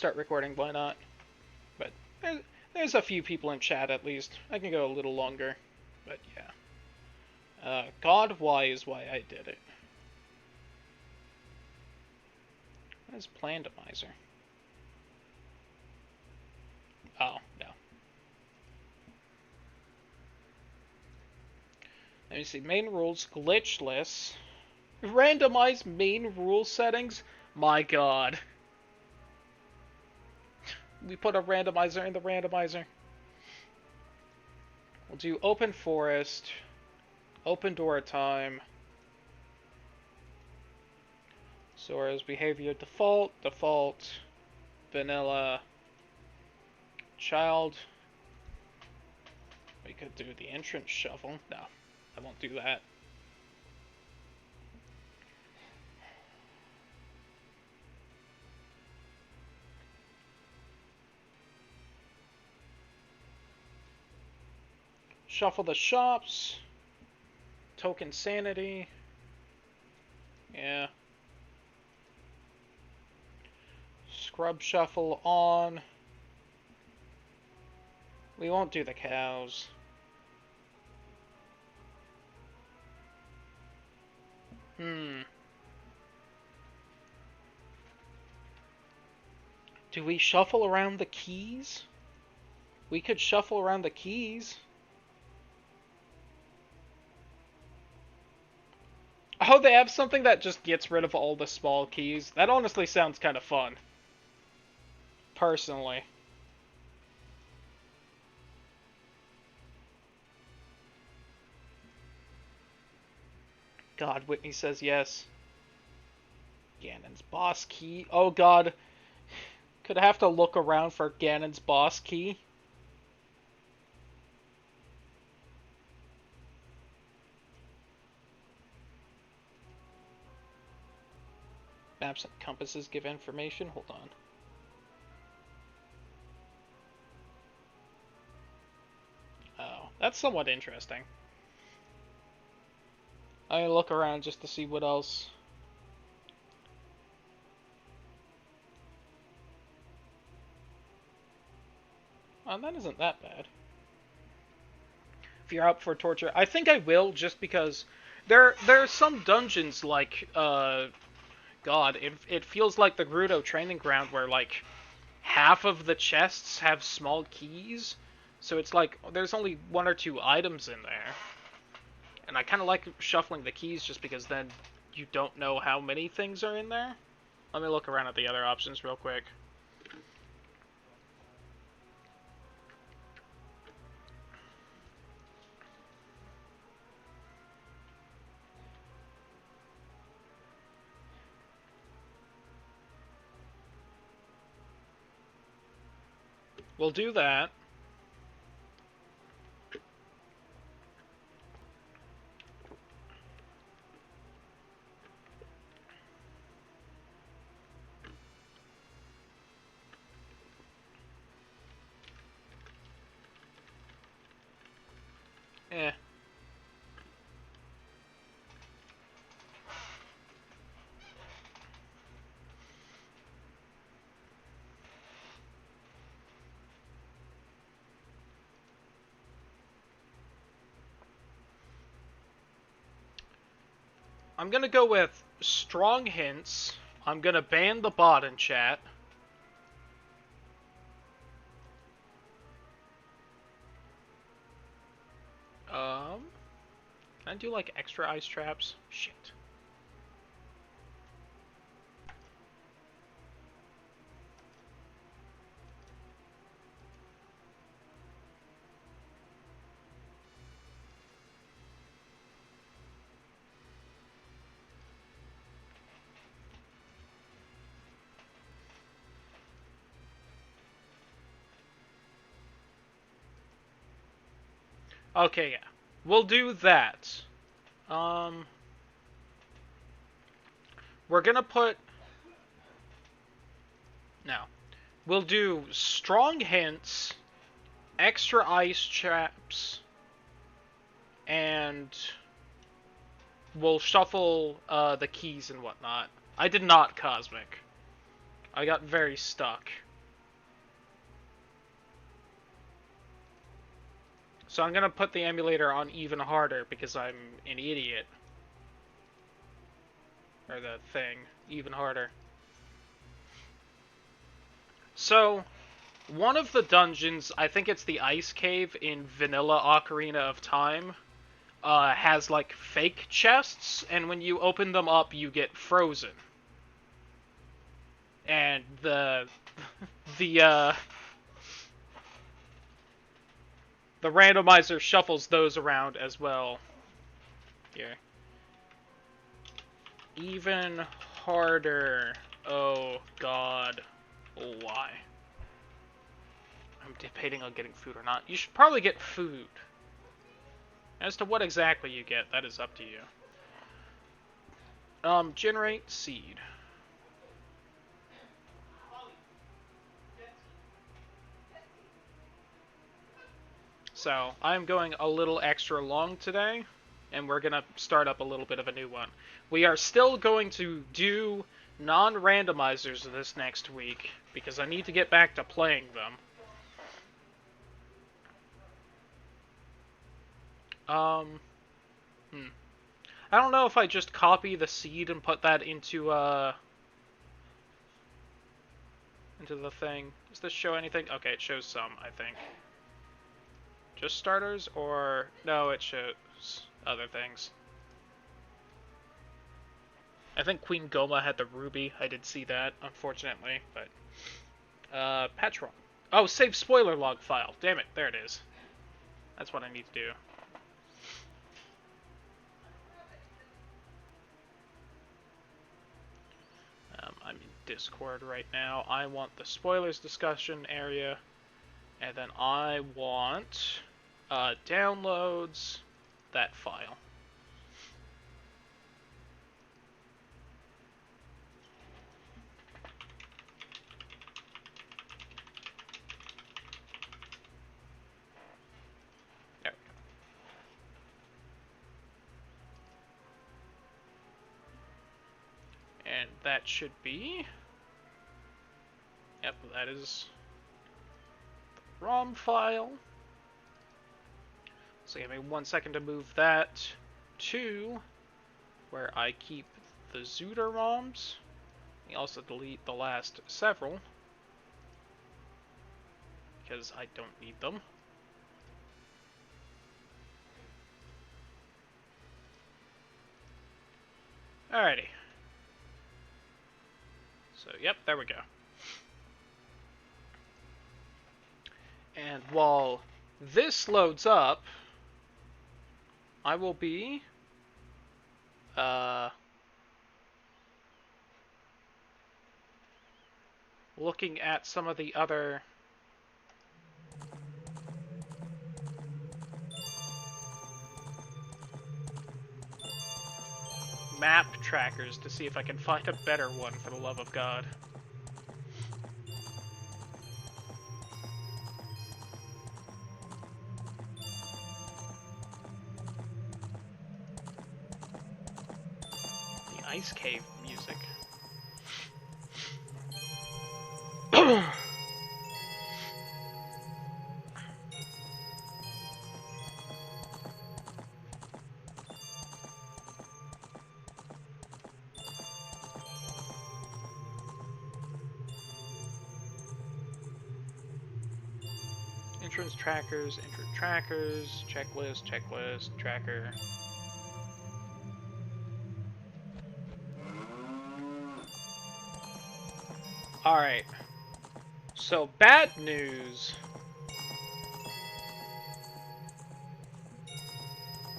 start recording, why not? But there's a few people in chat at least. I can go a little longer, but yeah. God, why is why I did it. What is Randomizer? Oh, no. Let me see. Main rules, glitchless. Randomize main rule settings? My god. We put a randomizer in the randomizer. We'll do open forest, open door time, Sora's behavior default, vanilla, child. We could do the entrance shuffle. No, I won't do that. Shuffle the shops. Token sanity. Yeah. Scrub shuffle on. We won't do the cows. Do we shuffle around the keys? We could shuffle around the keys. Oh, they have something that just gets rid of all the small keys. That honestly sounds kind of fun. Personally. God, Whitney says yes. Ganon's boss key. Oh god. Could I have to look around for Ganon's boss key? Maps and compasses give information. Hold on. Oh, that's somewhat interesting. I look around just to see what else. Oh, that isn't that bad. If you're up for torture, I think I will, just because there are some dungeons like God, it feels like the Gerudo training ground where like half of the chests have small keys, so it's like there's only one or two items in there. And I kind of like shuffling the keys just because then you don't know how many things are in there. Let me look around at the other options real quick. We'll do that. Eh. I'm gonna go with strong hints. I'm gonna ban the bot in chat. Can I do like extra ice traps? Shit. Okay, yeah. We'll do that. We're gonna put... No. We'll do strong hints, extra ice traps, and we'll shuffle the keys and whatnot. I did not Cosmic. I got very stuck. So I'm gonna put the emulator on even harder because I'm an idiot. Or the thing, even harder. So, one of the dungeons, I think it's the Ice Cave in Vanilla Ocarina of Time, has like fake chests, and when you open them up, you get frozen. And the the randomizer shuffles those around as well. Here. Even harder. Oh god. Why? I'm debating on getting food or not. You should probably get food. As to what exactly you get, that is up to you. Generate seed. So, I'm going a little extra long today, and we're gonna start up a little bit of a new one. We are still going to do non-randomizers this next week, because I need to get back to playing them. I don't know if I just copy the seed and put that into the thing. Does this show anything? Okay, it shows some, I think. Just starters, or... No, it shows other things. I think Queen Goma had the ruby. I did see that, unfortunately, but... Patron. Oh, save spoiler log file. Damn it, there it is. That's what I need to do. I'm in Discord right now. I want the spoilers discussion area, and then I want downloads, that file. There we go. And that should be... Yep, that is the ROM file. So give me 1 second to move that to where I keep the Zuda ROMs. I also delete the last several because I don't need them. Alrighty. So, yep, there we go. And while this loads up, I will be looking at some of the other map trackers to see if I can find a better one, for the love of God. The Ice Cave music. Entrance trackers, checklist, tracker. Alright. So, bad news.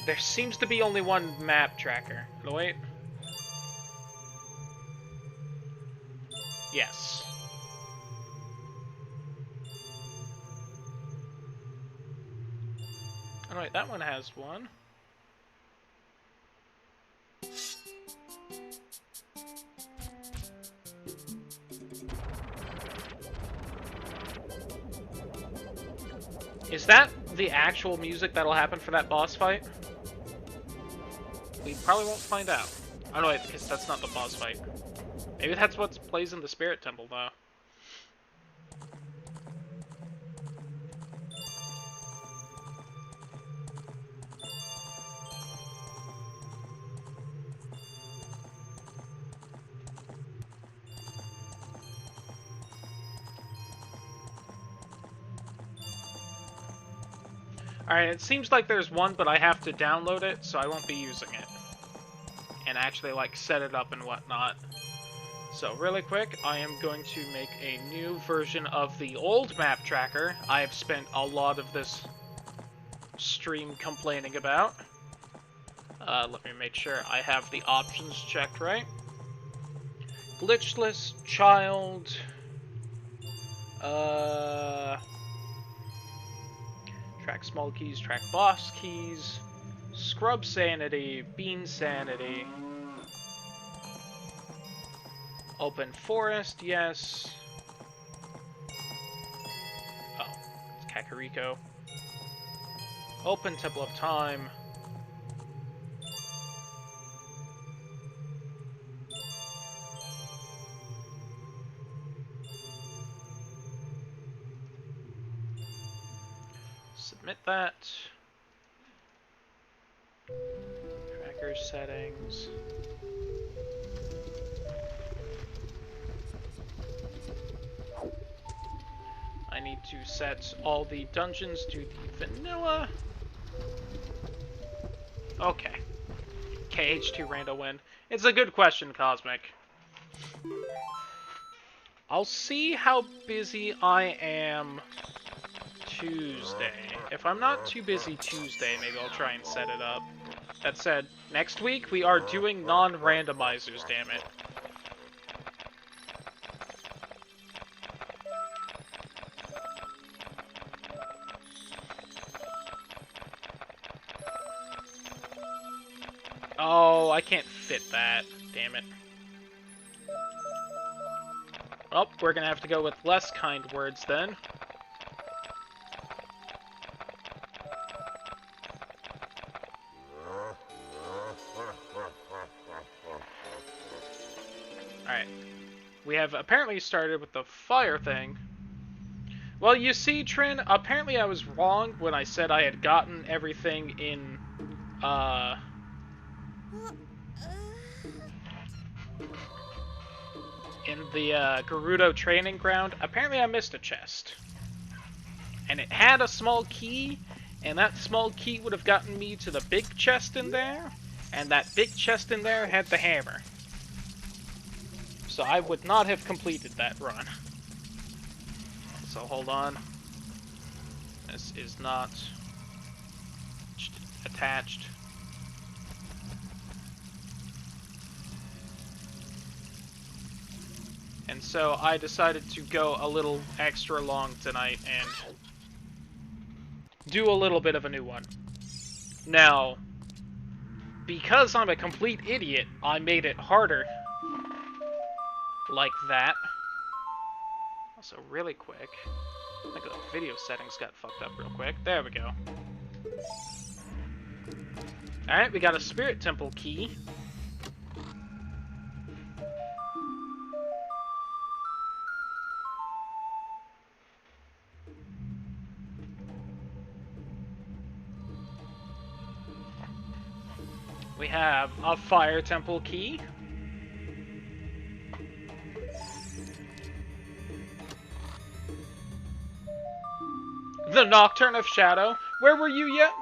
There seems to be only one map tracker. No, wait. Yes. Oh, wait, that one has one. Is that the actual music that'll happen for that boss fight? We probably won't find out. Oh no, wait, because that's not the boss fight. Maybe that's what plays in the Spirit Temple, though. Alright, it seems like there's one, but I have to download it, so I won't be using it. And actually, like, set it up and whatnot. So, really quick, I am going to make a new version of the old map tracker I have spent a lot of this stream complaining about. Let me make sure I have the options checked right. Glitchless, child... track small keys, track boss keys, scrub sanity, bean sanity, open forest, yes. Oh, it's Kakariko. Open temple of time. Submit that. Tracker settings. I need to set all the dungeons to the vanilla. Okay. KH2 rando win. It's a good question, Cosmic. I'll see how busy I am Tuesday. If I'm not too busy Tuesday, maybe I'll try and set it up. That said, next week we are doing non-randomizers, damn it. Oh, I can't fit that. Damn it. Well, we're gonna have to go with less kind words then. Alright. We have apparently started with the fire thing. Well, you see, Trin, apparently I was wrong when I said I had gotten everything in, the Gerudo training ground. Apparently I missed a chest. And it had a small key, and that small key would have gotten me to the big chest in there, and that big chest in there had the hammer. So I would not have completed that run. So hold on. This is not attached. And so I decided to go a little extra long tonight and do a little bit of a new one. Now, because I'm a complete idiot, I made it harder. Like that. Also, really quick, I think the video settings got fucked up real quick. There we go. Alright, we got a Spirit Temple key. We have a Fire Temple key. The Nocturne of Shadow. Where were you yet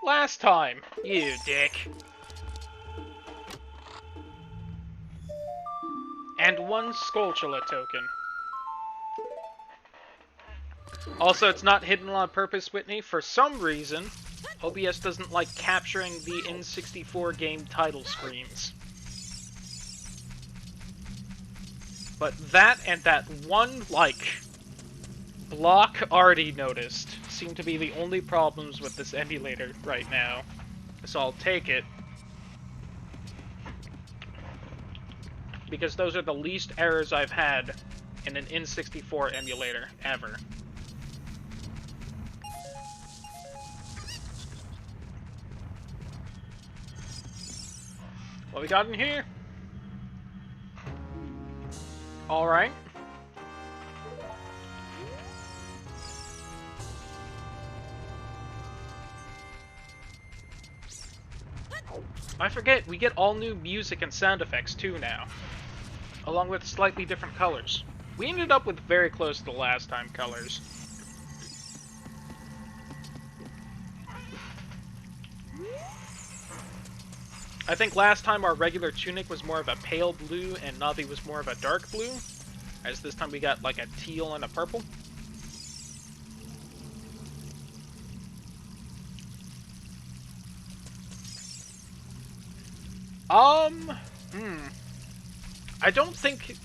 last time? You dick. And one Skulltula token. Also, it's not hidden on purpose, Whitney. For some reason, OBS doesn't like capturing the N64 game title screens. But that and that one, like, block already noticed seem to be the only problems with this emulator right now. So I'll take it. Because those are the least errors I've had in an N64 emulator, ever. What we got in here? Alright. I forget, we get all new music and sound effects too now, along with slightly different colors. We ended up with very close to the last time colors. I think last time our regular tunic was more of a pale blue and Navi was more of a dark blue. As this time we got like a teal and a purple. I don't think...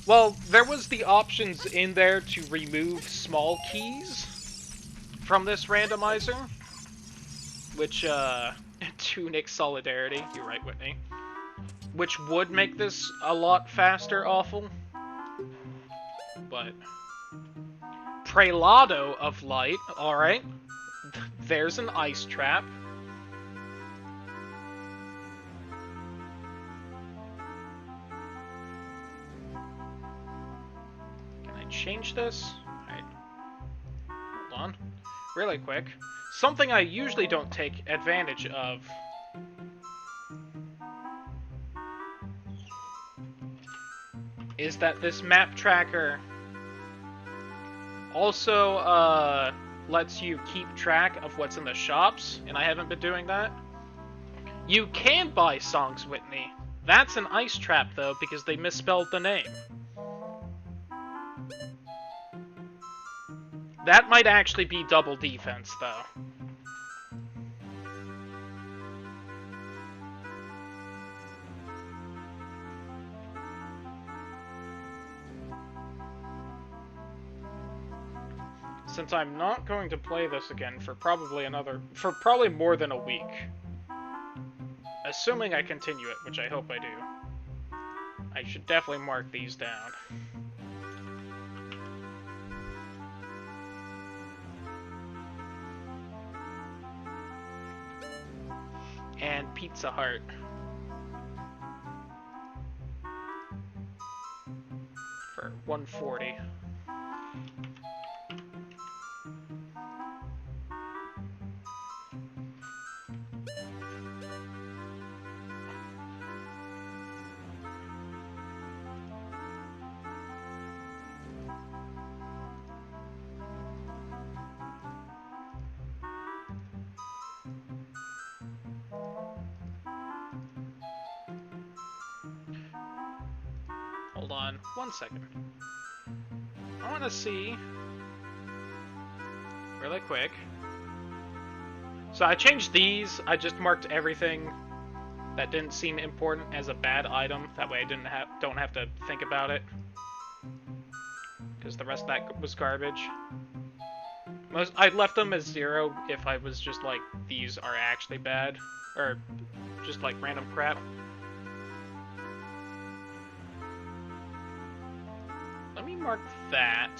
Well, there was the options in there to remove small keys from this randomizer. Which, Tunic Solidarity, you're right, Whitney. Which would make this a lot faster, awful. But... Prelado of Light, alright. There's an ice trap. Change this? Alright. Hold on. Really quick. Something I usually don't take advantage of. Is that this map tracker also lets you keep track of what's in the shops, and I haven't been doing that. You can buy songs, Whitney. That's an ice trap, though, because they misspelled the name. That might actually be double defense, though. Since I'm not going to play this again for probably more than a week. Assuming I continue it, which I hope I do. I should definitely mark these down. And Pizza Hut. For $140. Hold on, 1 second. I want to see, really quick. So I changed these. I just marked everything that didn't seem important as a bad item. That way I don't have to think about it, because the rest of that was garbage. I left them as 0 if I was just like, these are actually bad, or just like random crap. Let me mark that.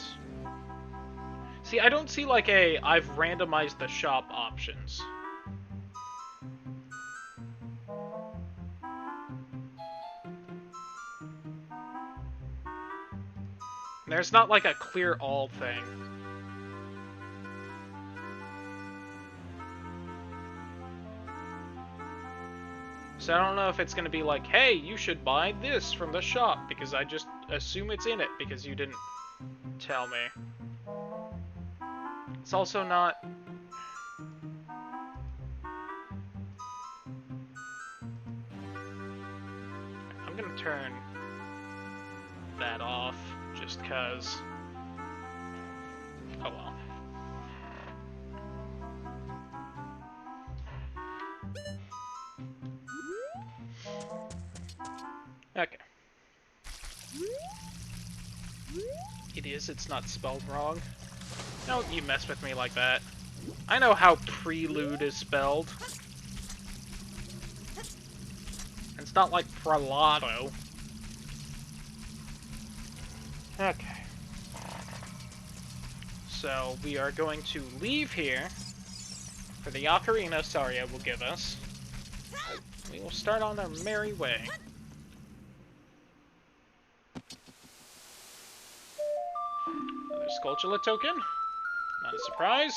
See, I don't see like I've randomized the shop options. There's not like a clear all thing. So I don't know if it's going to be like, hey, you should buy this from the shop, because I just assume it's in it, because you didn't tell me. It's also not... I'm going to turn that off, just because... Oh well. Okay. It's not spelled wrong. Don't you mess with me like that. I know how prelude is spelled. It's not like prelado. Okay. So, we are going to leave here for the Ocarina Saria will give us. We will start on our merry way. Skulltula token. Not a surprise.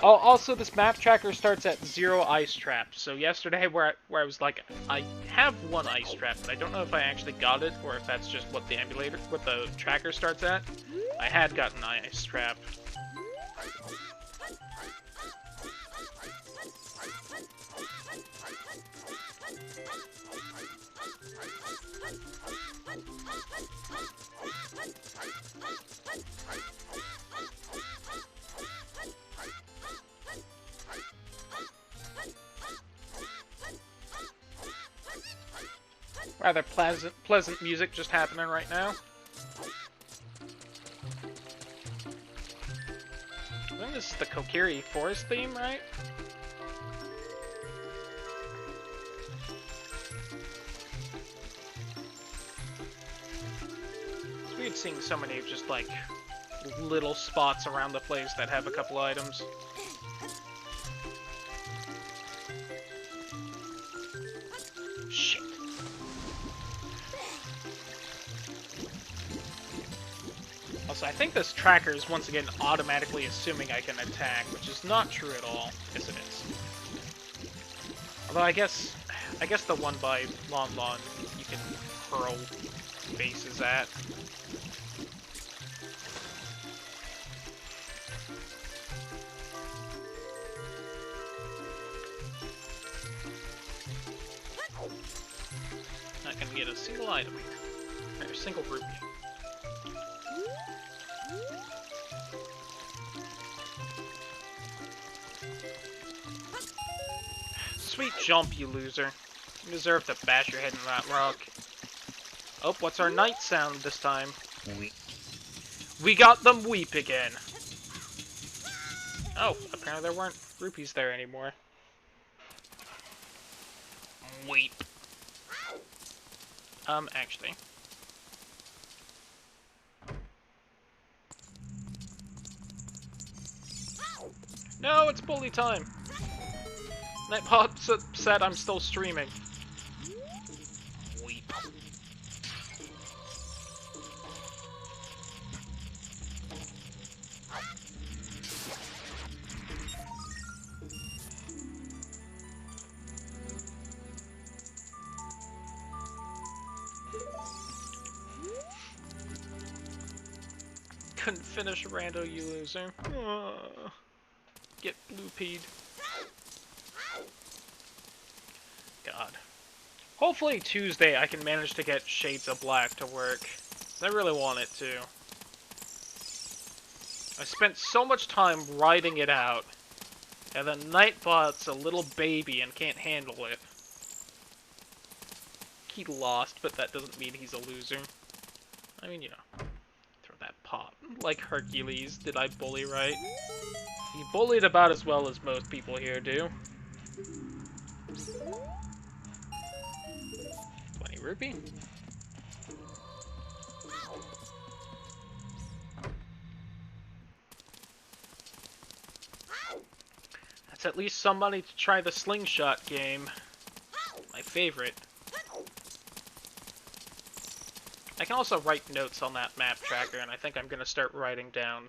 Oh, also this map tracker starts at 0 ice traps. So yesterday where I was like, I have 1 ice trap, but I don't know if I actually got it or if that's just what the tracker starts at. I had gotten an ice trap. Rather pleasant music just happening right now. I think this is the Kokiri Forest theme, right? It's weird seeing so many just like little spots around the place that have a couple items. Shit. Also, I think this tracker is once again automatically assuming I can attack, which is not true at all. Yes, it is. Although I guess the one by Lon Lon you can hurl bases at. Not gonna get a single item here. Or a single rupee. Sweet jump, you loser. You deserve to bash your head in that rock. Oh, what's our night sound this time? Weep. We got them weep again. Oh, apparently there weren't rupees there anymore. Weep. Actually. No, it's bully time. Nightbot's upset I'm still streaming. Weep. Couldn't finish Rando, you loser. Get blue-peed. God. Hopefully Tuesday I can manage to get Shades of Black to work. I really want it to. I spent so much time writing it out, and then Nightbot's a little baby and can't handle it. He lost, but that doesn't mean he's a loser. I mean, you know, throw that pop. Like Hercules, did I bully right? He bullied about as well as most people here do. 20 rupee. That's at least some money to try the slingshot game. My favorite. I can also write notes on that map tracker, and I think I'm going to start writing down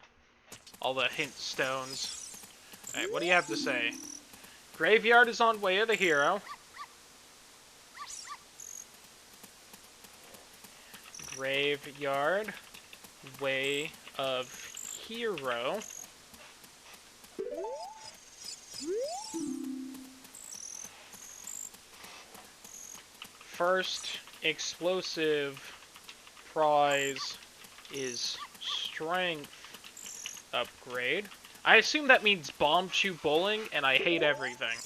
all the hint stones. Alright, what do you have to say? Graveyard is on Way of the Hero. Graveyard, Way of Hero. First explosive prize is strength upgrade. I assume that means bomb chew bowling, and I hate everything.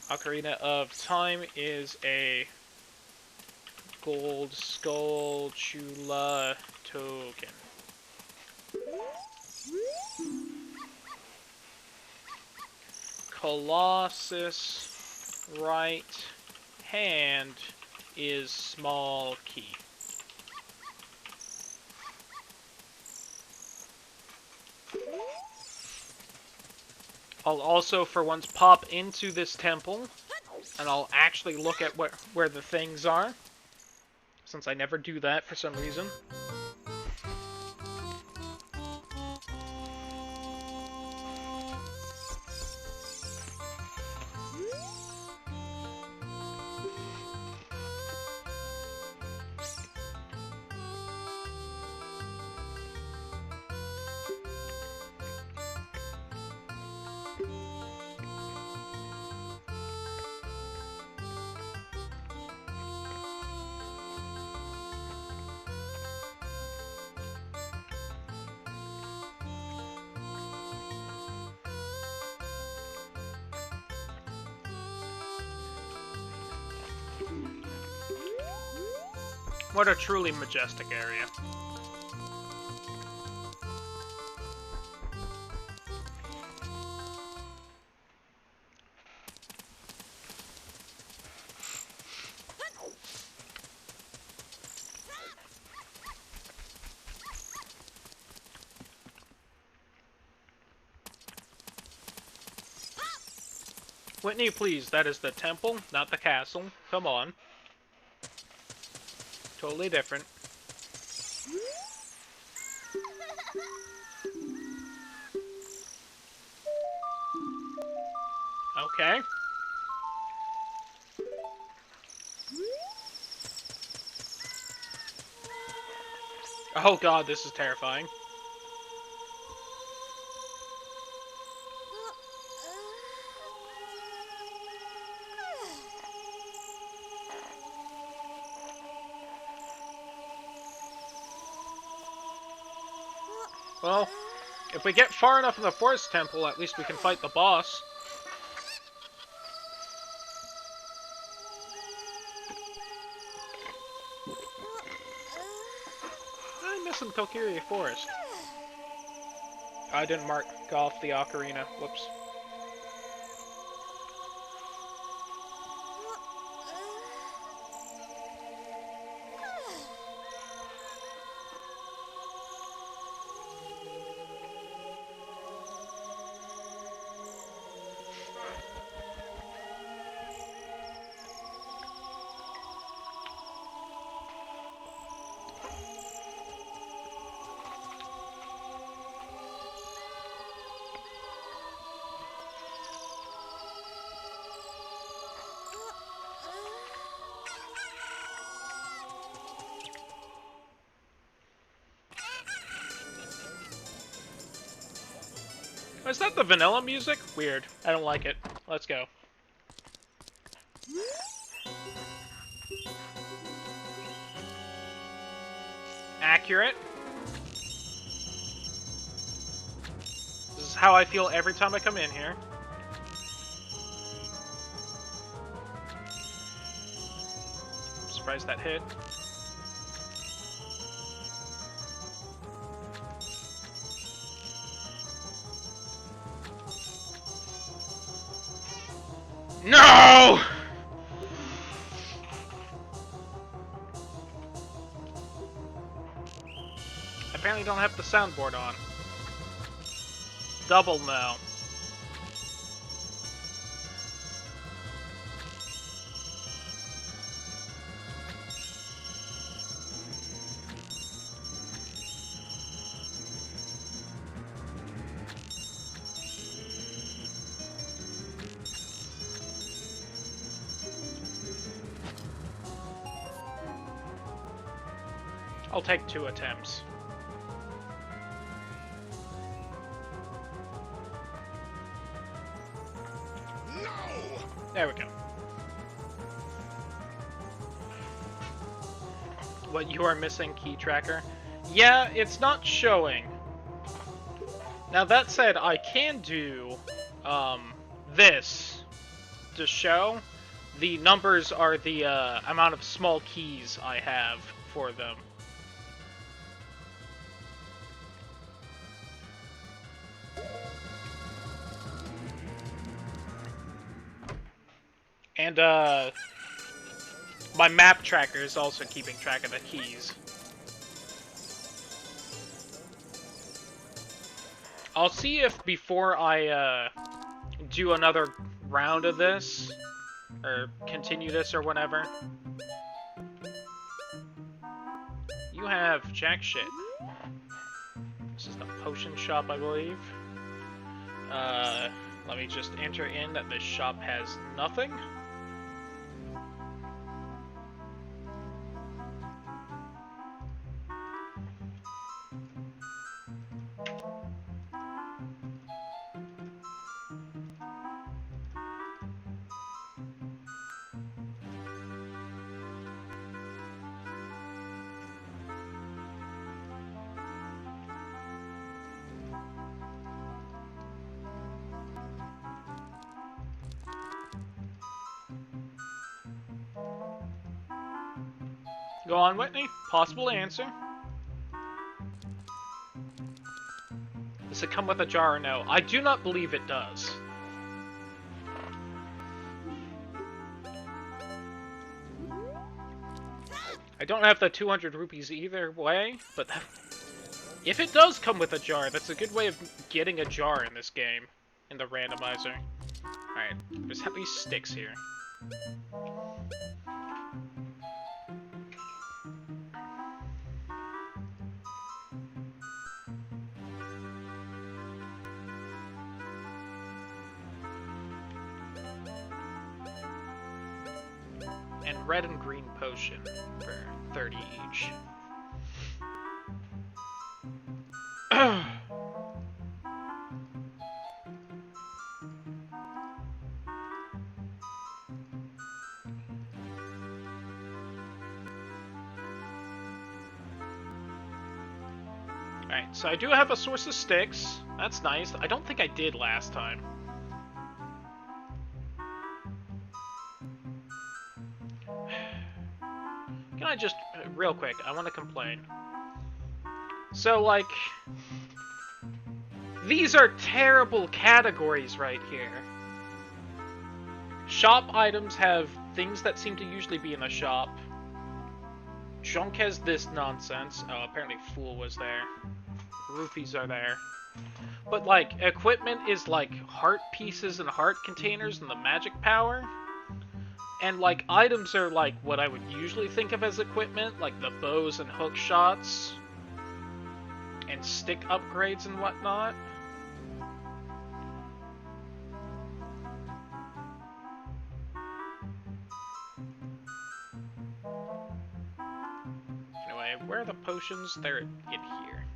Ocarina of Time is a gold skull chula token. Colossus right hand is small key. I'll also, for once, pop into this temple, and I'll actually look at where the things are, since I never do that for some reason. What a truly majestic area. Whitney, please, that is the temple, not the castle. Come on. Totally different. Okay. Oh god, this is terrifying. Well, if we get far enough in the Forest Temple, at least we can fight the boss. I'm missing Kokiri Forest. I didn't mark off the Ocarina. Whoops. Is that the vanilla music? Weird. I don't like it. Let's go. Accurate. This is how I feel every time I come in here. I'm surprised that hit. No! Apparently don't have the soundboard on. Double no. I'll take 2 attempts. No! There we go. What, you are missing key tracker? Yeah, it's not showing. Now that said, I can do this to show. The numbers are the amount of small keys I have for them. And, my map tracker is also keeping track of the keys. I'll see if before I, do another round of this, or continue this or whatever. You have jack shit. This is the potion shop, I believe. Let me just enter in that this shop has nothing. Go on, Whitney. Possible answer. Does it come with a jar or no? I do not believe it does. I don't have the 200 rupees either way, but if it does come with a jar, that's a good way of getting a jar in this game, in the randomizer. Alright, there's at least sticks here. And red and green potion for 30 each. Alright, so I do have a source of sticks. That's nice. I don't think I did last time. Can I just, real quick, I want to complain. So, like, these are terrible categories right here. Shop items have things that seem to usually be in a shop. Junk has this nonsense. Oh, apparently Fool was there. Rupees are there. But, like, equipment is, like, heart pieces and heart containers and the magic power. And, like, items are, like, what I would usually think of as equipment, like the bows and hook shots. And stick upgrades and whatnot. Anyway, where are the potions? They're in here.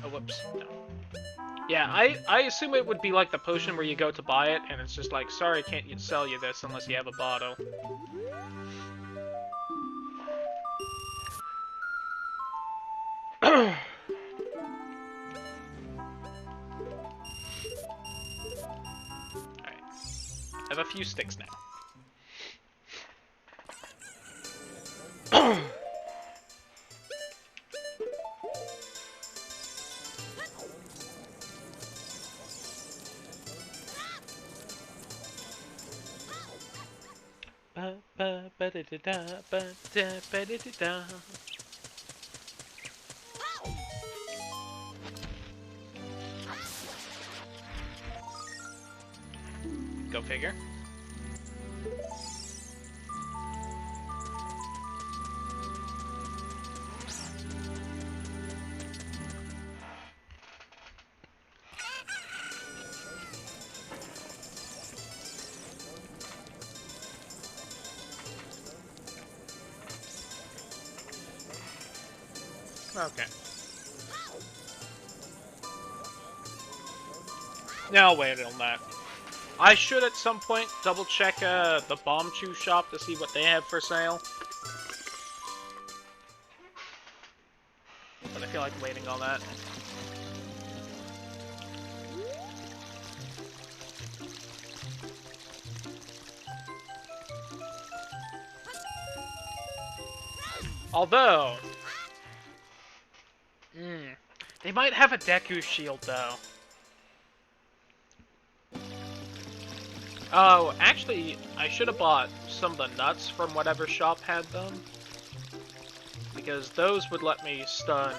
Oh, whoops. No. Yeah, I assume it would be like the potion where you go to buy it, and it's just like, sorry, I can't sell you this unless you have a bottle. Alright. I have a few sticks now. Go figure. Okay. Now I'll wait on that. I should at some point double check the Bomb Chew shop to see what they have for sale. But I feel like waiting on that. Although... they might have a Deku shield, though. Oh, actually, I should have bought some of the nuts from whatever shop had them. Because those would let me stun,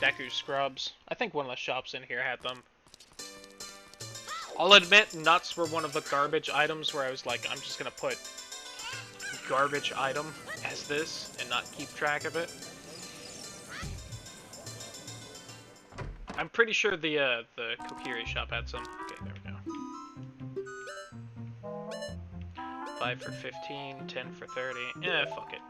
Deku scrubs. I think one of the shops in here had them. I'll admit, nuts were one of the garbage items where I was like, I'm just gonna put garbage item as this and not keep track of it. I'm pretty sure the Kokiri shop had some. Okay, there we go. 5 for 15, 10 for 30. Eh, fuck it.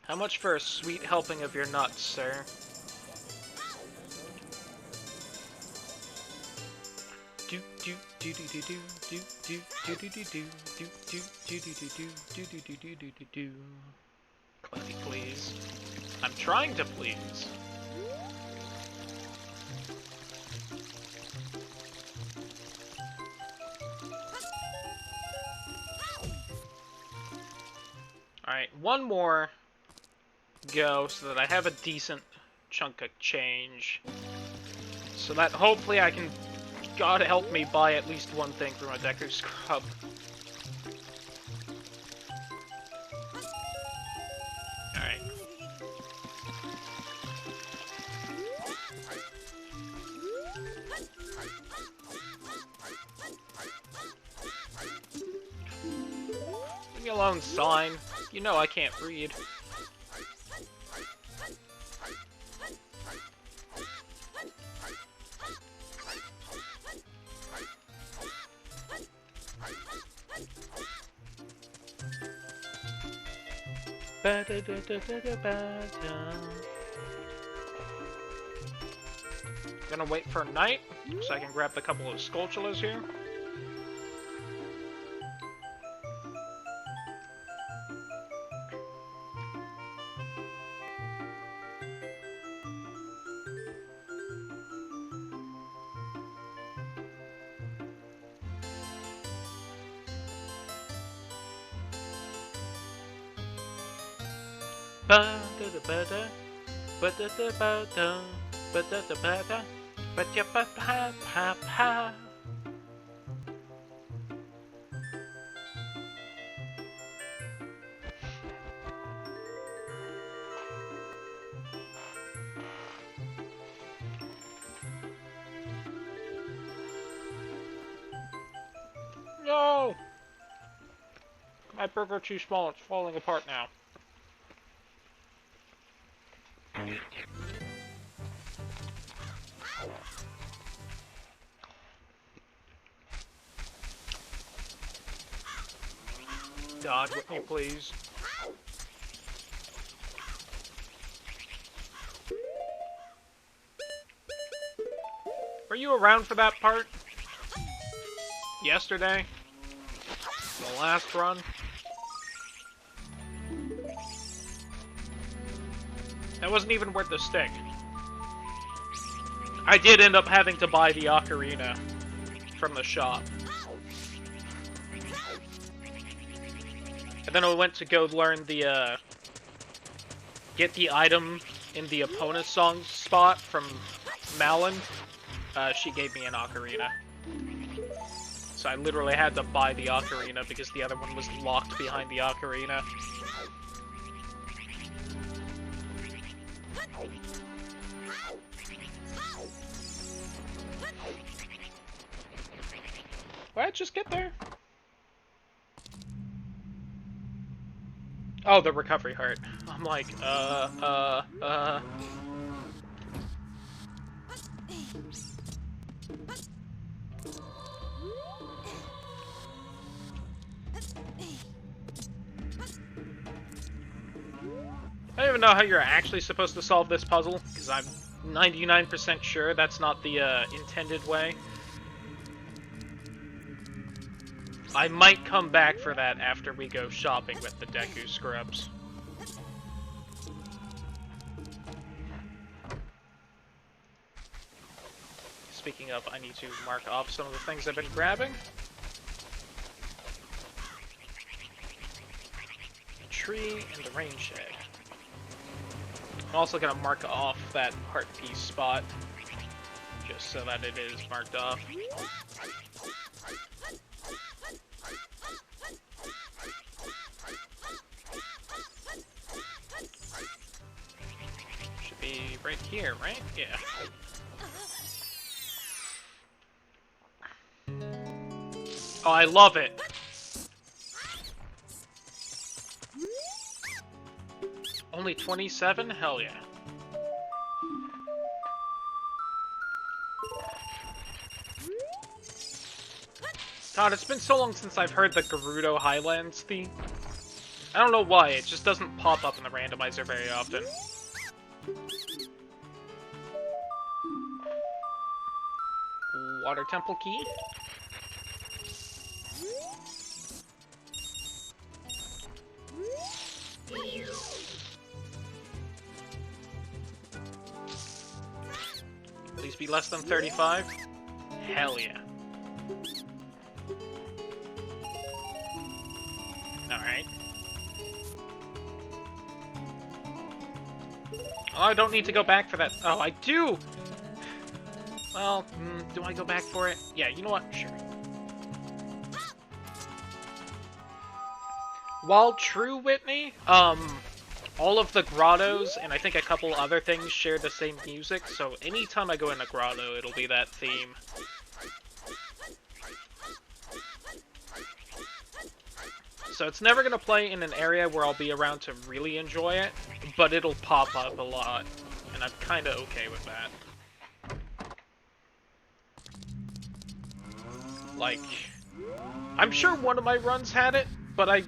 How much for a sweet helping of your nuts, sir? Do do do do do do do do do do do do do do do do do do do do. Clinty, please. I'm trying to please. Alright, one more go so that I have a decent chunk of change. So that hopefully I can, God help me, buy at least one thing from a Deku Scrub. Alright. Leave me alone, sign. You know I can't read. Gonna wait for night so I can grab a couple of Skulltulas here. No! My burger too small, it's falling apart now. God, with me, please. Were you around for that part? Yesterday? The last run? That wasn't even worth the stick. I did end up having to buy the Ocarina from the shop. And then I went to go learn the, get the item in the opponent's song spot from Malin. She gave me an Ocarina. So I literally had to buy the Ocarina because the other one was locked behind the Ocarina. What? Just get there. Oh, the recovery heart. I'm like, I don't even know how you're actually supposed to solve this puzzle, because I'm 99% sure that's not the intended way. I might come back for that after we go shopping with the Deku Scrubs. Speaking of, I need to mark off some of the things I've been grabbing. The tree and the rain shed. I'm also going to mark off that heart piece spot, just so that it is marked off. Should be right here, right? Yeah. Oh, I love it! Only 27? Hell yeah. God, it's been so long since I've heard the Gerudo Highlands theme. I don't know why, it just doesn't pop up in the randomizer very often. Water temple key. Please be less than 35. Hell yeah. Alright. Oh, I don't need to go back for that. Oh, I do! Well, do I go back for it? Yeah, you know what? Sure. While true, Whitney, all of the grottos, and I think a couple other things share the same music, so anytime I go in a grotto, it'll be that theme. So it's never going to play in an area where I'll be around to really enjoy it, but it'll pop up a lot, and I'm kind of okay with that. Like, I'm sure one of my runs had it, but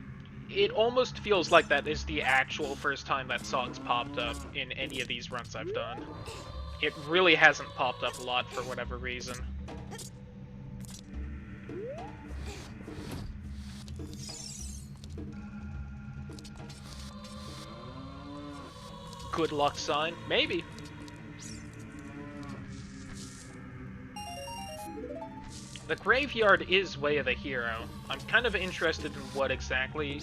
it almost feels like that is the actual first time that song's popped up in any of these runs I've done. It really hasn't popped up a lot for whatever reason. Good luck sign? Maybe. The graveyard is Way of the Hero. I'm kind of interested in what exactly...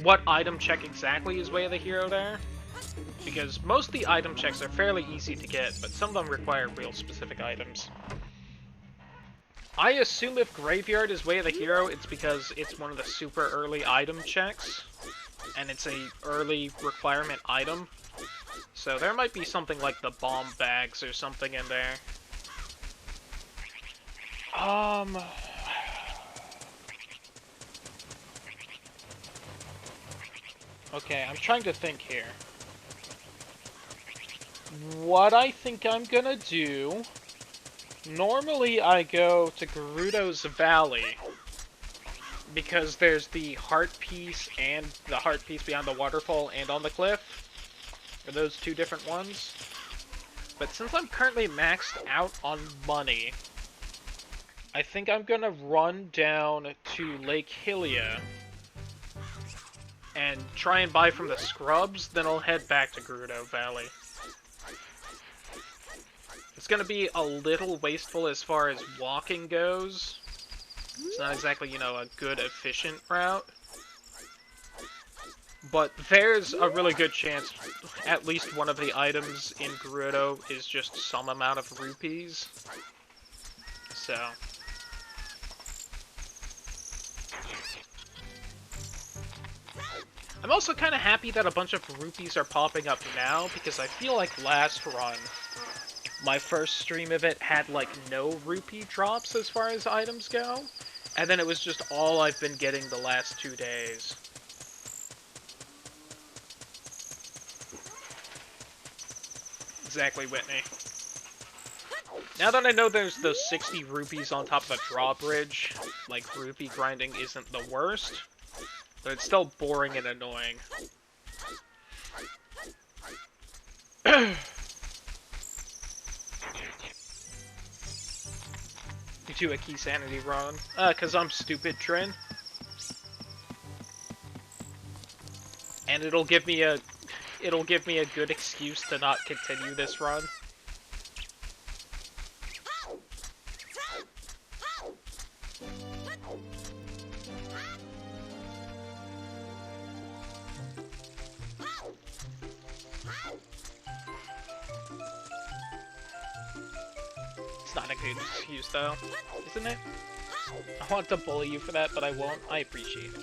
what item check exactly is Way of the Hero there. Because most of the item checks are fairly easy to get, but some of them require real specific items. I assume if Graveyard is Way of the Hero, it's because it's one of the super early item checks, and it's a early requirement item. So there might be something like the bomb bags or something in there. Okay, I'm trying to think here. What I think I'm gonna do... Normally I go to Gerudo's Valley, because there's the heart piece and the heart piece beyond the waterfall and on the cliff. Are those two different ones? But since I'm currently maxed out on money, I think I'm gonna run down to Lake Hylia and try and buy from the scrubs, then I'll head back to Gerudo Valley. It's gonna be a little wasteful as far as walking goes. It's not exactly, you know, a good, efficient route. But there's a really good chance at least one of the items in Gerudo is just some amount of rupees. So... I'm also kind of happy that a bunch of rupees are popping up now, because I feel like last run, my first stream of it had like no rupee drops as far as items go, and then it was just all I've been getting the last 2 days. Exactly, Whitney. Now that I know there's those 60 rupees on top of the drawbridge, like, rupee grinding isn't the worst. But it's still boring and annoying. You do a Keysanity run? Cause I'm stupid, Trin. And it'll give me a good excuse to not continue this run. It's not a good excuse, though, isn't it? I want to bully you for that, but I won't. I appreciate it.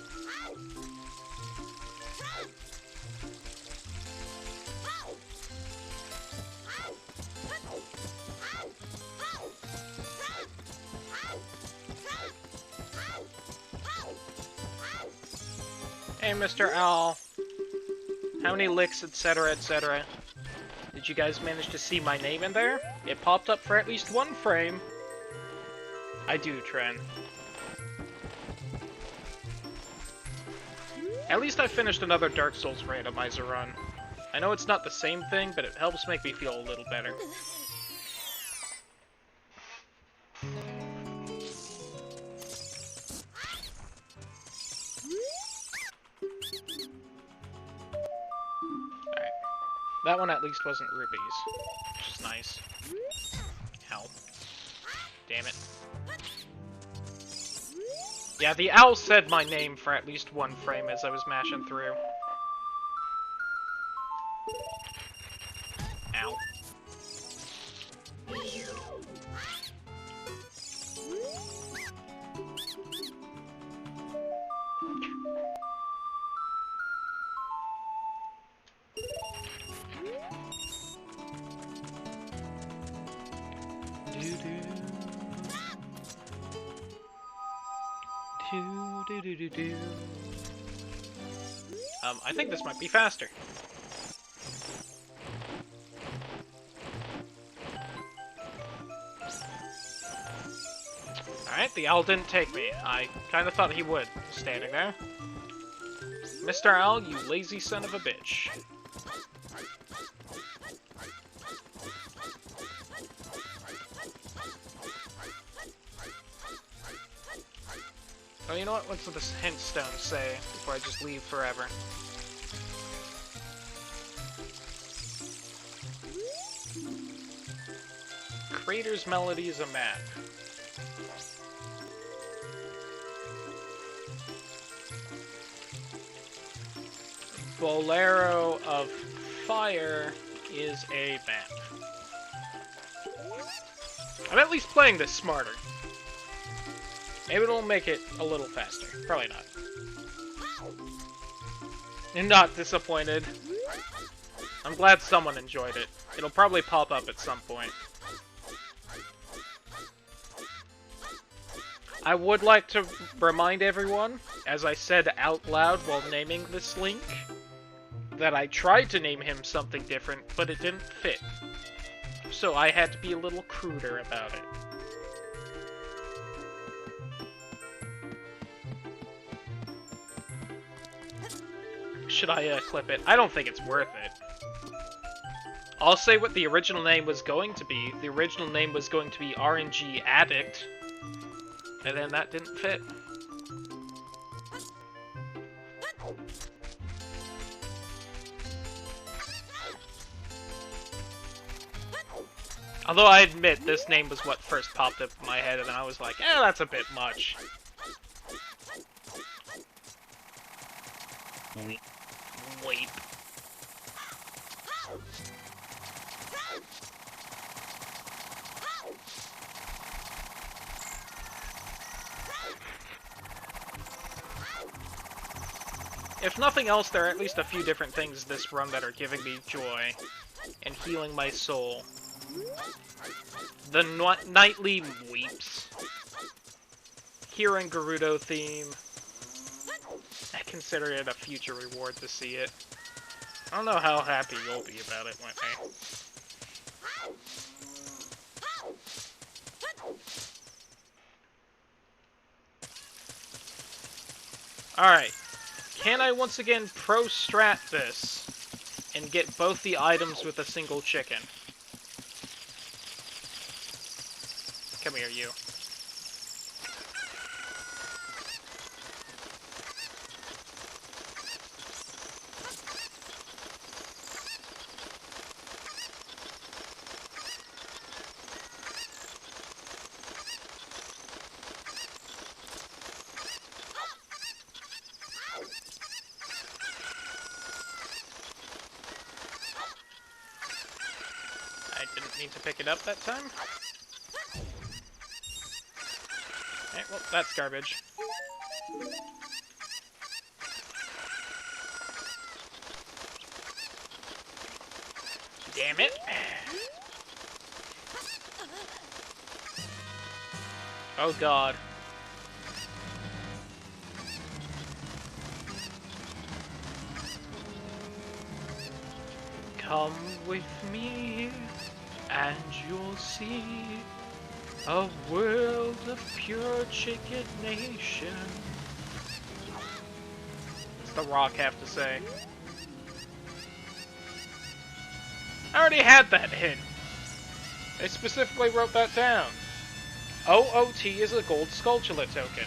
Hey, Mr. Owl. How many licks, etc., etc.? Did you guys manage to see my name in there? It popped up for at least one frame. I do, Tren. At least I finished another Dark Souls randomizer run. I know it's not the same thing, but it helps make me feel a little better. Alright. That one at least wasn't rubies, which is nice. Ow. Damn it. Yeah, the owl said my name for at least one frame as I was mashing through. Ow. I think this might be faster. Alright, the owl didn't take me. I kinda thought he would, standing there. Mr. Owl, you lazy son of a bitch. Oh, you know what? What's this hint stone say before I just leave forever? Crater's Melody is a map. Bolero of Fire is a map. I'm at least playing this smarter. Maybe it'll make it a little faster. Probably not. I'm not disappointed. I'm glad someone enjoyed it. It'll probably pop up at some point. I would like to remind everyone, as I said out loud while naming this link, that I tried to name him something different, but it didn't fit. So I had to be a little cruder about it. Should I clip it? I don't think it's worth it. I'll say what the original name was going to be. The original name was going to be RNG Addict. And then that didn't fit. Although I admit, this name was what first popped up in my head, and I was like, eh, that's a bit much. Wait. If nothing else, there are at least a few different things this run that are giving me joy and healing my soul. The nightly weeps. Hearing Gerudo theme. I consider it a future reward to see it. I don't know how happy you'll be about it, Whitney. Alright. Can I once again pro-strat this and get both the items with a single chicken? Come here, you. Need to pick it up that time. Alright, well, that's garbage. Damn it. Oh god. Come with me, and you'll see a world of pure chicken nation. the rock have to say? I already had that hint. I specifically wrote that down. OOT is a gold Skulltula token.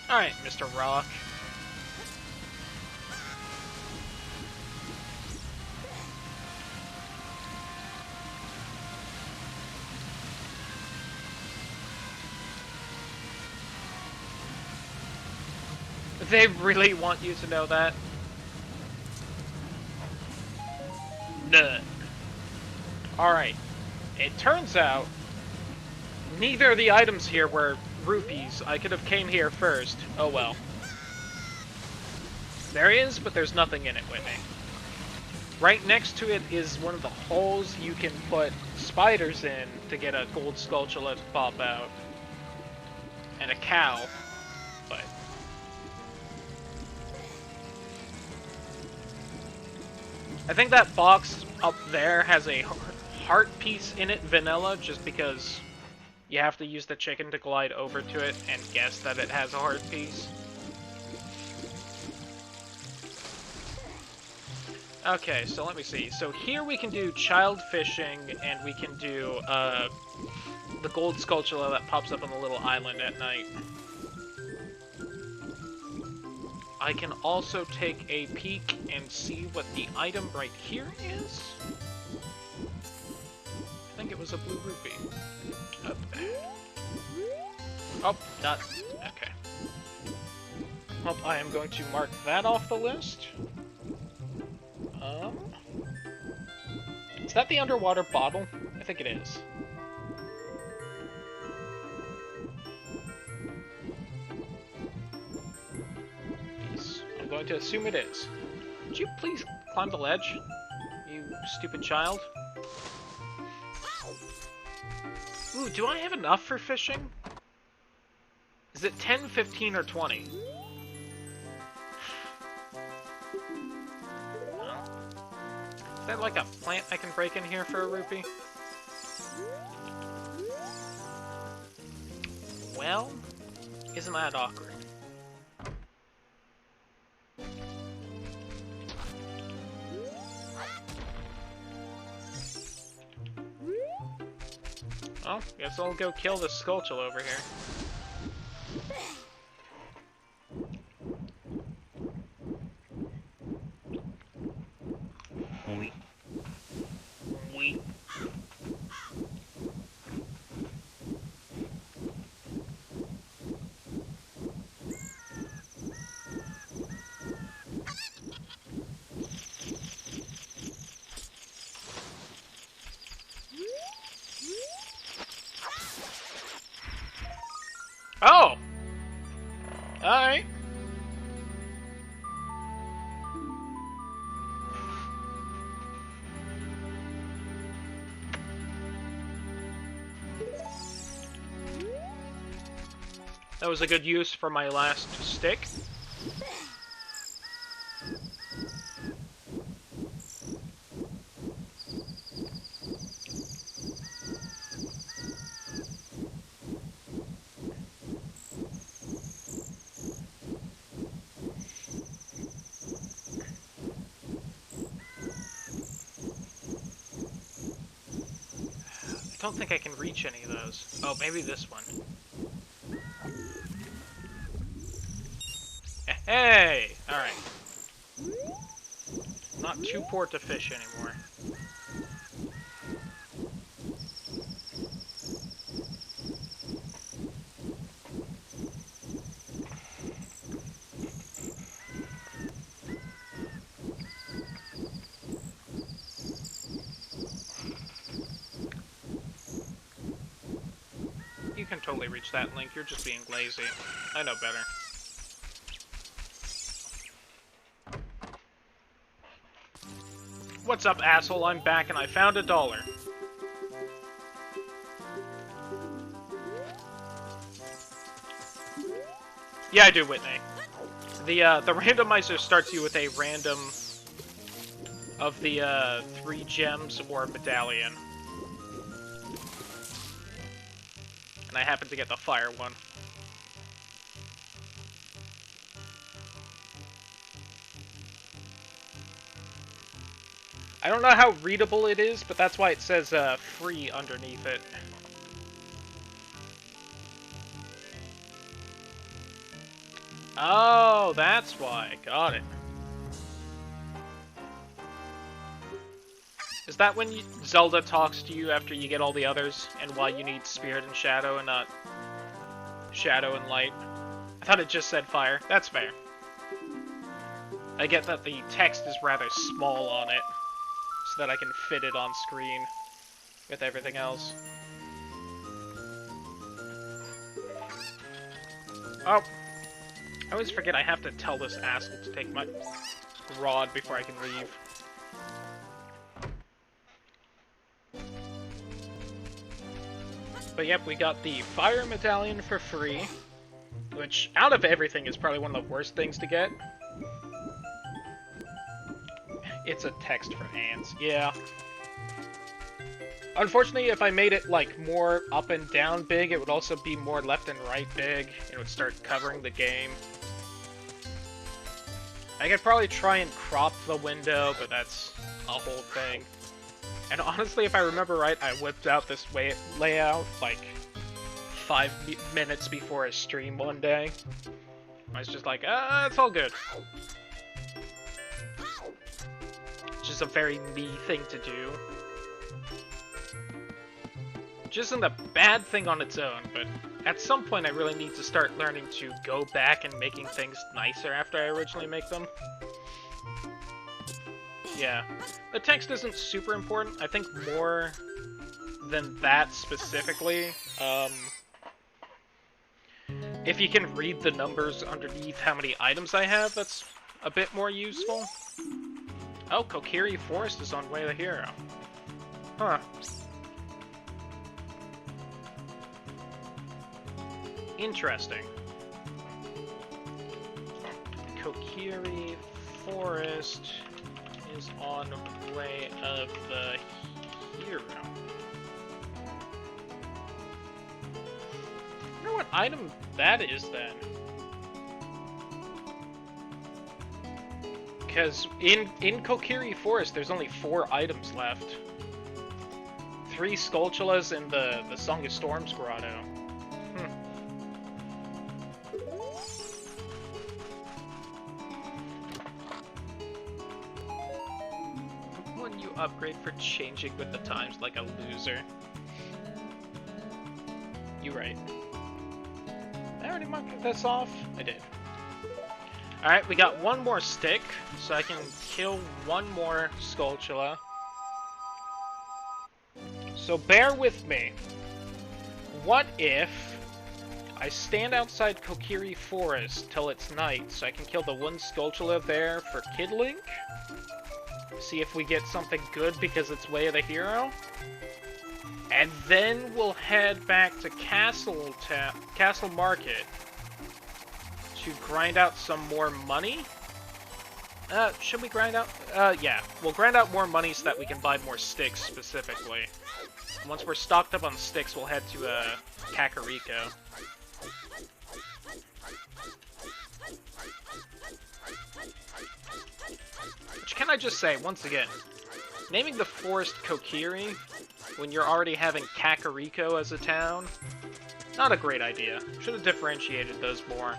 Alright, Mr. Rock. They really want you to know that? None. Alright. It turns out neither of the items here were rupees. I could have came here first. Oh well. There is, but there's nothing in it, Whitney. Right next to it is one of the holes you can put spiders in to get a gold Skulltula to pop out. And a cow. But I think that box up there has a heart piece in it, vanilla, just because you have to use the chicken to glide over to it and guess that it has a heart piece. Okay, so let me see. So here we can do child fishing, and we can do the gold Skulltula that pops up on the little island at night. I can also take a peek and see what the item right here is. I think it was a blue rupee. Oh, not... okay. Well, I am going to mark that off the list. Is that the underwater bottle? I think it is. Yes, I'm going to assume it is. Would you please climb the ledge, you stupid child? Ooh, do I have enough for fishing? Is it 10, 15, or 20? Is that like a plant I can break in here for a rupee? Well, isn't that awkward? Well, guess I'll go kill the Skulltula over here. Oh! Alright. That was a good use for my last stick. I don't think I can reach any of those. Oh, maybe this one. Hey! Alright. Not too poor to fish anymore. You can totally reach that, Link. You're just being lazy. I know better. What's up, asshole? I'm back and I found $1. Yeah, I do, Whitney. The randomizer starts you with a random of the 3 gems or medallion. And I happen to get the fire one. I don't know how readable it is, but that's why it says free underneath it. Oh, that's why. Got it. Is that when Zelda talks to you after you get all the others, and why you need Spirit and Shadow and not Shadow and Light? I thought it just said Fire. That's fair. I get that the text is rather small on it, so that I can fit it on screen with everything else. Oh. I always forget I have to tell this asshole to take my rod before I can leave. But yep, we got the Fire Medallion for free, which, out of everything, is probably one of the worst things to get. It's a text for ants, yeah. Unfortunately, if I made it, like, more up and down big, it would also be more left and right big. It would start covering the game. I could probably try and crop the window, but that's a whole thing. And honestly, if I remember right, I whipped out this layout, like, 5 minutes before a stream one day. I was just like, it's all good. It's just a very me thing to do. Which isn't a bad thing on its own, but at some point I really need to start learning to go back and making things nicer after I originally make them. Yeah. The text isn't super important. I think more than that specifically, if you can read the numbers underneath how many items I have, that's a bit more useful. Oh, Kokiri Forest is on Way the Hero. Huh. Interesting. Kokiri Forest is on Way of the Hero. I wonder what item that is then. Because in Kokiri Forest, there's only 4 items left. 3 Skulltulas in the Song of Storms Grotto. When you upgrade for changing with the times like a loser. You right. I already marked this off? I did. Alright, we got one more stick, so I can kill one more Skulltula. So bear with me. What if I stand outside Kokiri Forest till it's night, so I can kill the one Skulltula there for Kid Link? See if we get something good because it's Way of the Hero? And then we'll head back to Castle Market to grind out some more money? Should we grind out? Yeah. We'll grind out more money so that we can buy more sticks, specifically. Once we're stocked up on sticks, we'll head to, Kakariko. Which, can I just say, once again, naming the forest Kokiri when you're already having Kakariko as a town, not a great idea. Should have differentiated those more.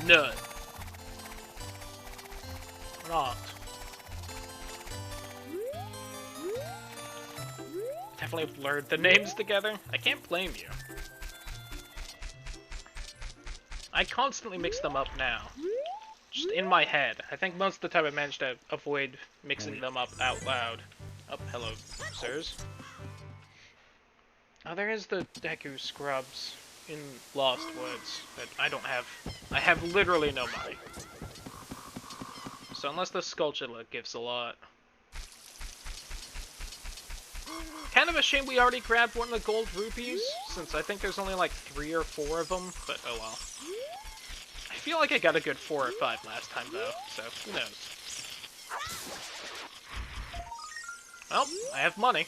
None. Not. Definitely blurred the names together. I can't blame you. I constantly mix them up now. Just in my head. I think most of the time I managed to avoid mixing them up out loud. Oh, hello, sirs. Oh, there is the Deku Scrubs in Lost Woods, but I don't have... I have literally no money. So unless the Skulltula gives a lot. Kind of a shame we already grabbed one of the gold rupees, since I think there's only like 3 or 4 of them, but oh well. I feel like I got a good 4 or 5 last time, though, so who knows. Well, I have money.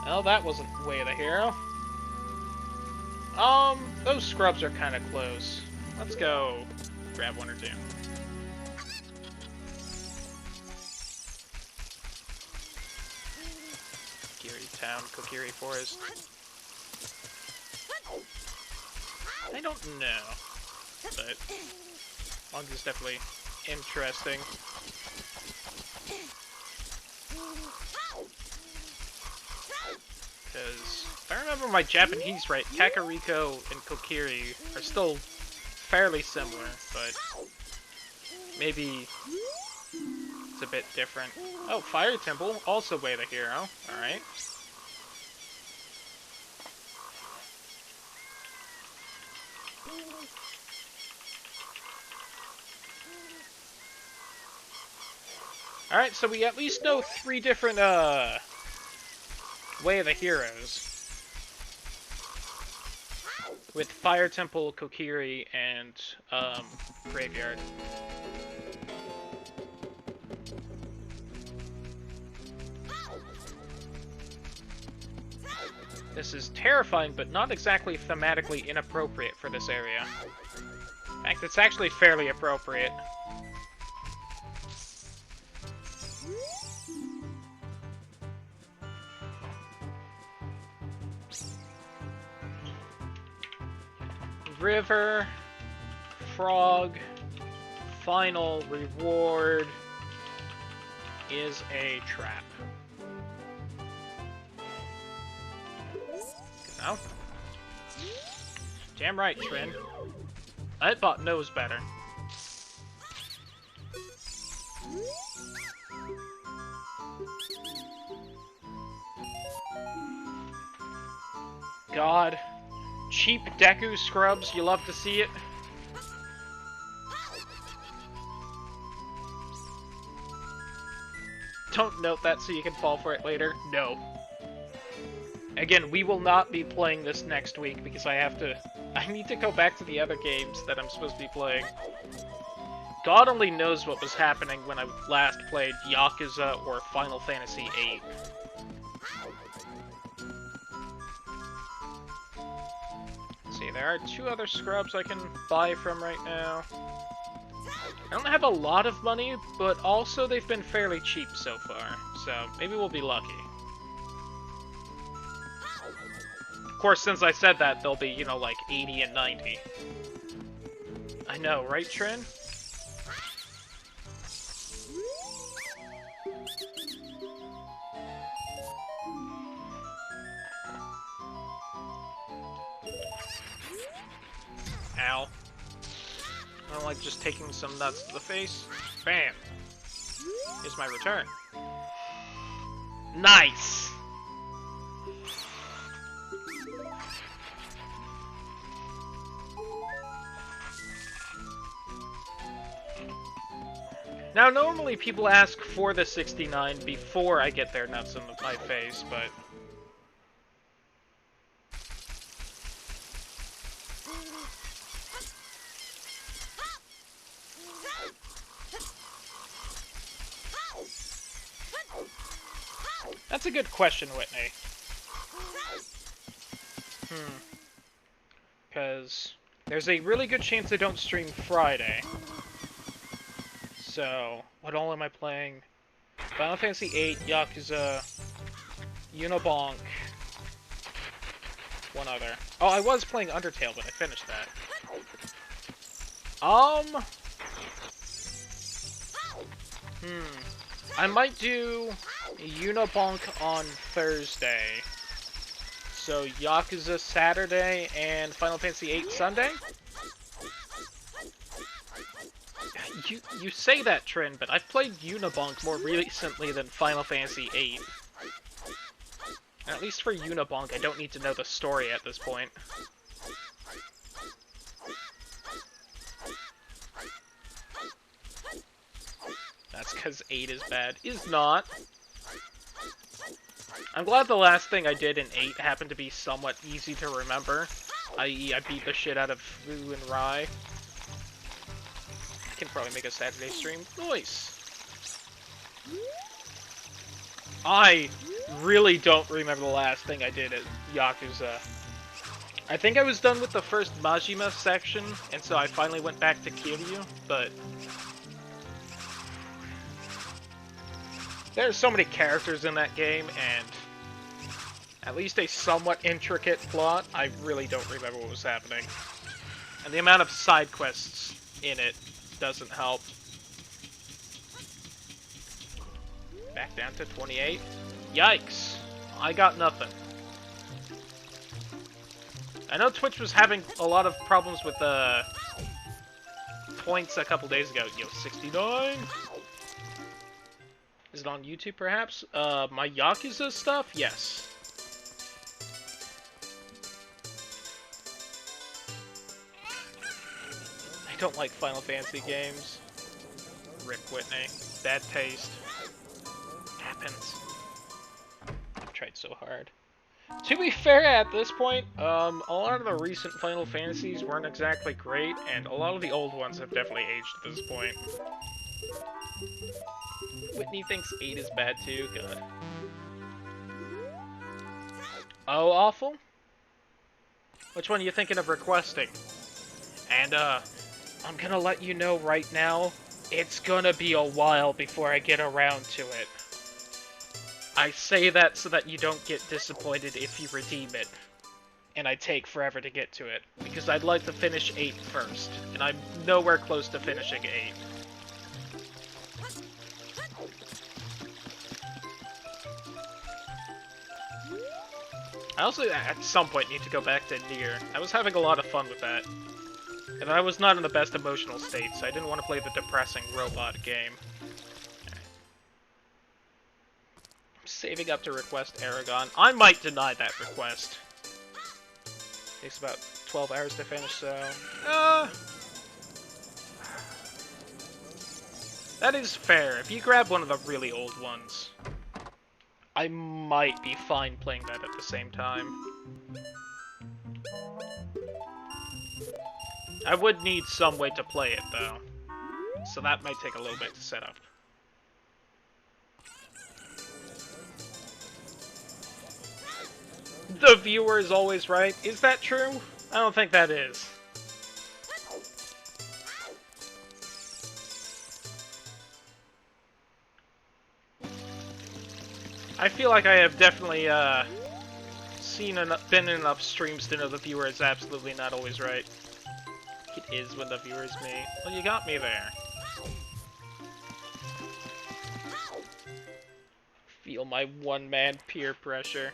Well, that wasn't Way of the Hero. Those scrubs are kind of close. Let's go grab 1 or 2. Kokiri Town, Kokiri Forest. I don't know, but Long is definitely interesting. Because if I remember my Japanese right, Kakariko and Kokiri are still fairly similar, but maybe it's a bit different. Oh, Fire Temple, also Way of the Hero. Alright. Alright, so we at least know 3 different, Way of the Heroes. With Fire Temple, Kokiri, and, Graveyard. This is terrifying, but not exactly thematically inappropriate for this area. In fact, it's actually fairly appropriate. River, frog, final reward is a trap. No? Damn right, Trin. That bot knows better. God. Cheap Deku scrubs, you love to see it. Don't note that so you can fall for it later. No. Again, we will not be playing this next week because I need to go back to the other games that I'm supposed to be playing. God only knows what was happening when I last played Yakuza or Final Fantasy VIII. See, there are 2 other scrubs I can buy from right now. I don't have a lot of money, but also they've been fairly cheap so far, so maybe we'll be lucky. Of course, since I said that, they'll be, you know, like 80 and 90. I know, right, Trin? Ow. I don't like just taking some nuts to the face. Bam. Here's my return. Nice! Now, normally people ask for the 69 before I get their nuts in my face, but... That's a good question, Whitney. Because there's a really good chance I don't stream Friday. So, what all am I playing? Final Fantasy VIII, Yakuza, Unibonk, one other. Oh, I was playing Undertale, but I finished that. I might do Unibonk on Thursday. So, Yakuza Saturday and Final Fantasy VIII Sunday? You say that, Trin, but I've played Unibonk more recently than Final Fantasy VIII. And at least for Unibonk, I don't need to know the story at this point. That's because 8 is bad. Is not. I'm glad the last thing I did in 8 happened to be somewhat easy to remember, i.e. I beat the shit out of Fu and Rai. I can probably make a Saturday stream. Nice! I really don't remember the last thing I did at Yakuza. I think I was done with the first Majima section, and so I finally went back to Kiryu, but... There's so many characters in that game, and at least a somewhat intricate plot, I really don't remember what was happening. And the amount of side quests in it doesn't help. Back down to 28. Yikes! I got nothing. I know Twitch was having a lot of problems with points a couple days ago. Yo, 69? Is it on YouTube, perhaps? My Yakuza stuff? Yes. I don't like Final Fantasy games. Rip Whitney. Bad taste. Happens. I've tried so hard. To be fair, at this point, a lot of the recent Final Fantasies weren't exactly great, and a lot of the old ones have definitely aged at this point. Whitney thinks 8 is bad too, good. Oh, awful? Which one are you thinking of requesting? And, I'm gonna let you know right now, it's gonna be a while before I get around to it. I say that so that you don't get disappointed if you redeem it, and I take forever to get to it, because I'd like to finish 8 first, and I'm nowhere close to finishing 8. I also, at some point, need to go back to Nier. I was having a lot of fun with that, and I was not in the best emotional state, so I didn't want to play the depressing robot game. Saving up to request Aragon. I might deny that request. Takes about 12 hours to finish, so... That is fair. If you grab one of the really old ones, I might be fine playing that at the same time. I would need some way to play it, though. So that might take a little bit to set up. The viewer is always right. Is that true? I don't think that is. I feel like I have definitely been in enough streams to know the viewer is absolutely not always right. It is when the viewer is me. Well, you got me there. Feel my one-man peer pressure.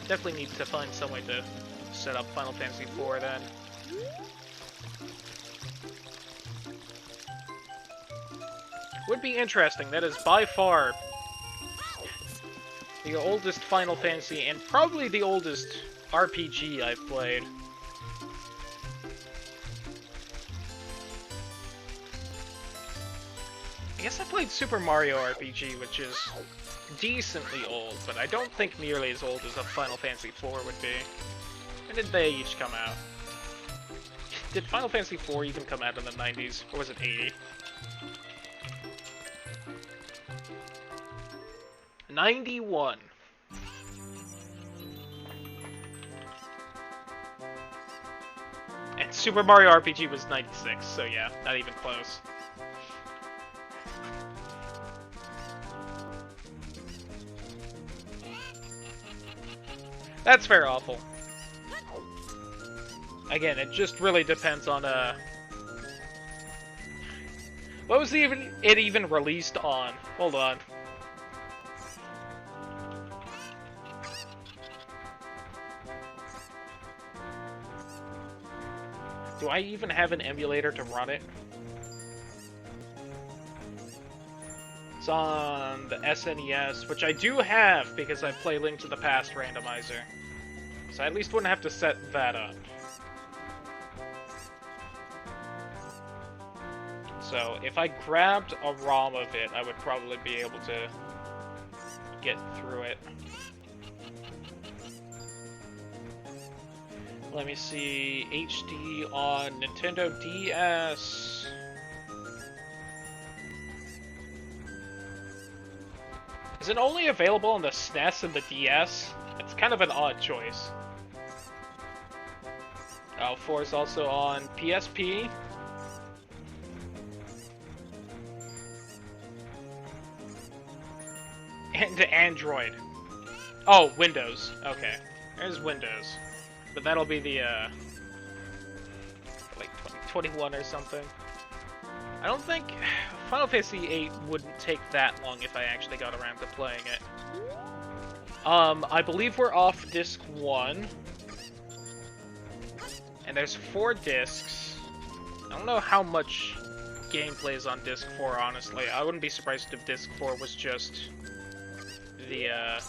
Definitely need to find some way to set up Final Fantasy IV then. Would be interesting. That is by far the oldest Final Fantasy and probably the oldest RPG I've played. I guess I played Super Mario RPG, which is decently old, but I don't think nearly as old as a Final Fantasy IV would be. When did they each come out? Did Final Fantasy IV even come out in the 90s, or was it 80? 91. And Super Mario RPG was 96, so yeah, not even close. That's fair, awful. Again, it just really depends on, what was it even released on? Hold on. Do I even have an emulator to run it? It's on the SNES, which I do have because I play Link to the Past Randomizer. So I at least wouldn't have to set that up. So if I grabbed a ROM of it, I would probably be able to get through it. Let me see, HD on Nintendo DS. Is it only available on the SNES and the DS? It's kind of an odd choice. Oh, 4 is also on PSP. And Android. Oh, Windows. Okay. There's Windows. But that'll be the, like 2021 or something. I don't think Final Fantasy VIII wouldn't take that long if I actually got around to playing it. I believe we're off disc 1. And there's 4 discs. I don't know how much gameplay is on disc 4, honestly. I wouldn't be surprised if disc 4 was just the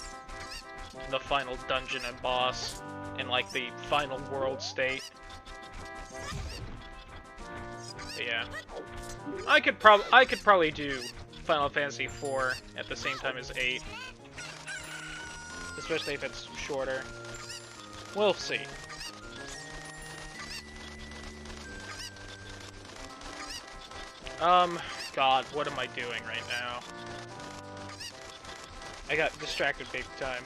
final dungeon and boss, and like the final world state. But yeah, I could probably do Final Fantasy IV at the same time as 8, especially if it's shorter. We'll see. God, what am I doing right now? I got distracted big time.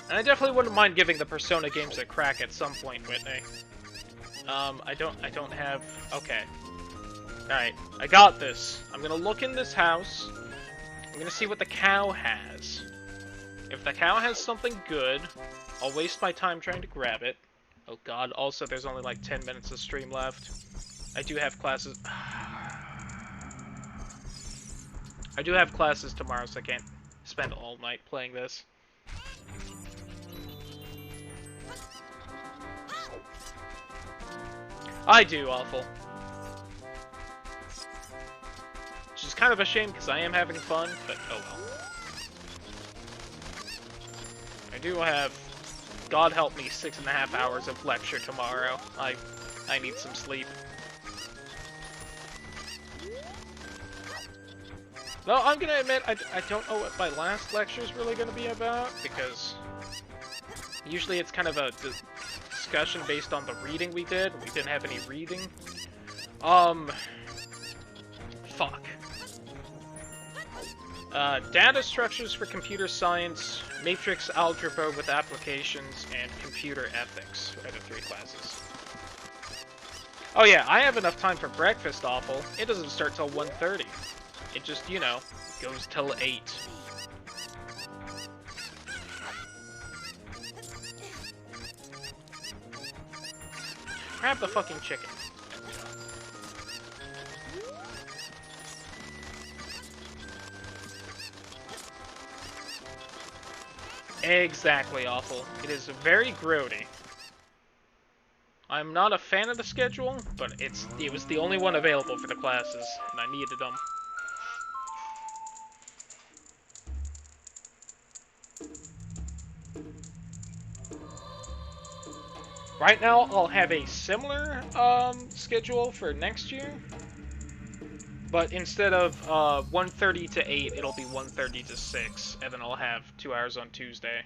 And I definitely wouldn't mind giving the Persona games a crack at some point, Whitney. I don't have... Okay. Alright, I got this. I'm gonna look in this house. I'm gonna see what the cow has. If the cow has something good, I'll waste my time trying to grab it. Oh god, also there's only like 10 minutes of stream left. I do have classes... I do have classes tomorrow, so I can't spend all night playing this. I do, awful. Which is kind of a shame, because I am having fun, but oh well. I do have, God help me, 6.5 hours of lecture tomorrow. I need some sleep. Though I'm gonna admit, I don't know what my last lecture is really gonna be about, because usually it's kind of a discussion based on the reading we did. We didn't have any reading. Fuck. Data structures for computer science, matrix algebra with applications, and computer ethics are the 3 classes. Oh yeah, I have enough time for breakfast, awful. It doesn't start till 1:30. It just, you know, goes till 8. Grab the fucking chicken. Exactly, awful. It is very grody. I'm not a fan of the schedule, but it was the only one available for the classes, and I needed them. Right now, I'll have a similar schedule for next year, but instead of 1:30 to 8, it'll be 1:30 to 6, and then I'll have 2 hours on Tuesday.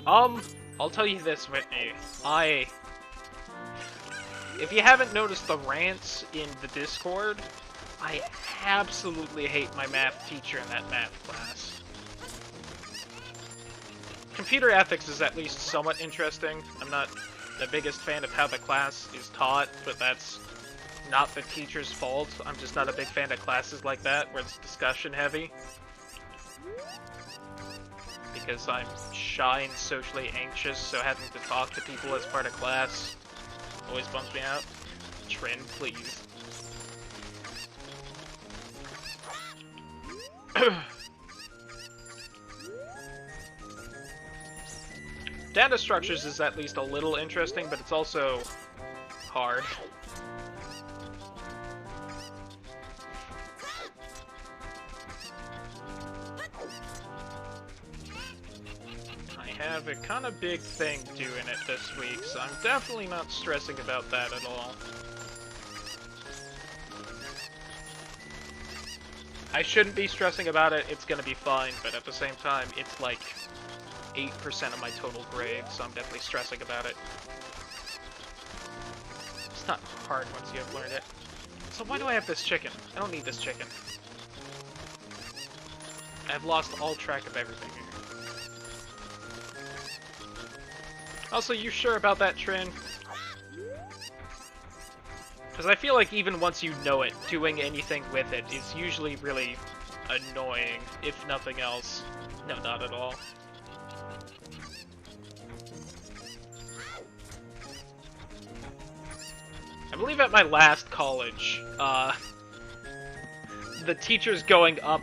I'll tell you this, Whitney. If you haven't noticed the rants in the Discord, I absolutely hate my math teacher in that math class. Computer ethics is at least somewhat interesting. I'm not the biggest fan of how the class is taught, but that's not the teacher's fault. I'm just not a big fan of classes like that, where it's discussion heavy. Because I'm shy and socially anxious, so having to talk to people as part of class always bums me out. Trin, please. Data structures is at least a little interesting, but it's also hard. I have a kind of big thing due in it this week, so I'm definitely not stressing about that at all. I shouldn't be stressing about it, it's gonna be fine, but at the same time, it's like 8% of my total grade, so I'm definitely stressing about it. It's not hard once you have learned it. So why do I have this chicken? I don't need this chicken. I've lost all track of everything here. Also, you sure about that, Trin? Because I feel like even once you know it, doing anything with it is usually really annoying, if nothing else. No, not at all. I believe at my last college, the teachers going up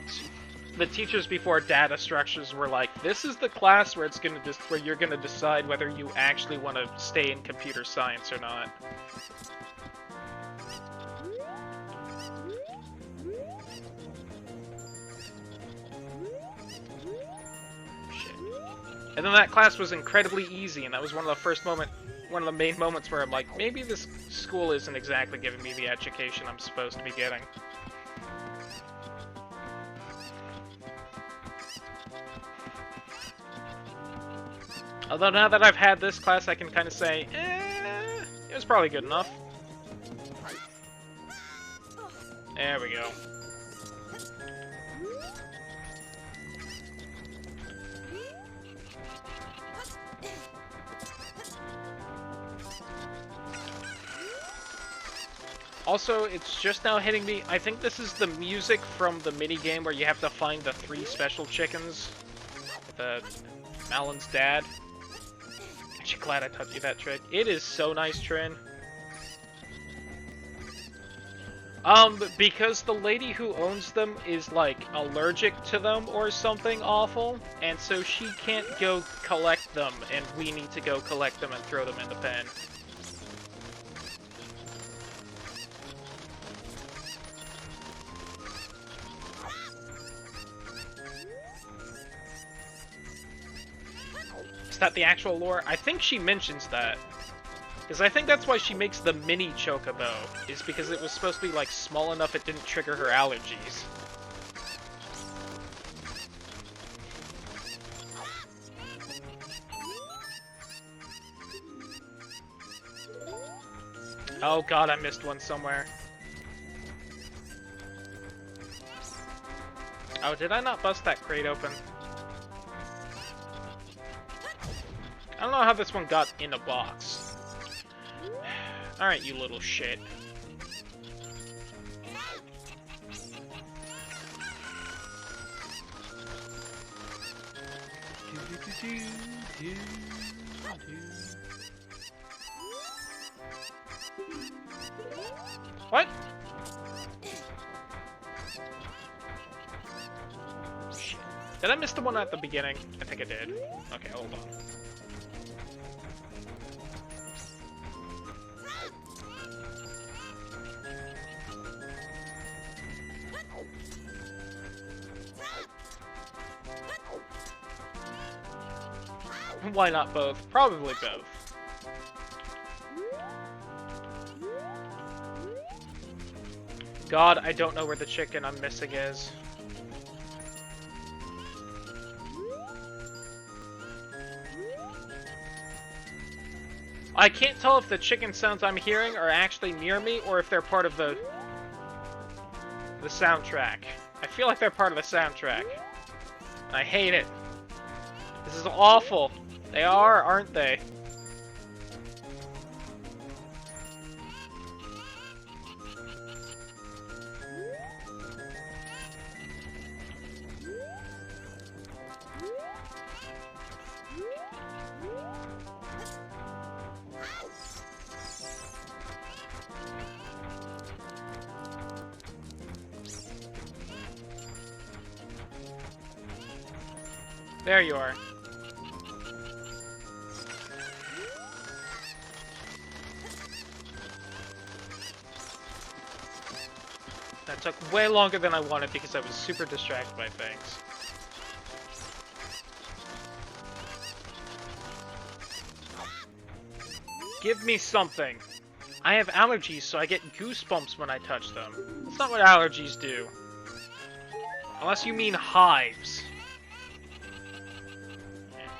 the teachers before data structures were like, this is the class where where you're gonna decide whether you actually want to stay in computer science or not. Shit. And then that class was incredibly easy, and that was one of the main moments where I'm like, maybe this school isn't exactly giving me the education I'm supposed to be getting. Although now that I've had this class, I can kind of say, it was probably good enough. There we go. Also, it's just now hitting me. I think this is the music from the minigame where you have to find the 3 special chickens. The Malon's dad. Actually, glad I taught you that trick. It is so nice, Trin. Because the lady who owns them is, like, allergic to them or something awful, and so she can't go collect them, and we need to go collect them and throw them in the pen. Is that the actual lore? I think she mentions that. Because I think that's why she makes the mini chocobo, is because it was supposed to be, like, small enough it didn't trigger her allergies. Oh god, I missed one somewhere. Oh, did I not bust that crate open? I don't know how this one got in a box. Alright, you little shit. What? Shit. Did I miss the one at the beginning? I think I did. Okay, hold on. Why not both? Probably both. God, I don't know where the chicken I'm missing is. I can't tell if the chicken sounds I'm hearing are actually near me or if they're part of the soundtrack. I feel like they're part of the soundtrack. And I hate it. This is awful. They are, aren't they? There you are. That took way longer than I wanted because I was super distracted by things. Give me something. I have allergies, so I get goosebumps when I touch them. That's not what allergies do. Unless you mean hives.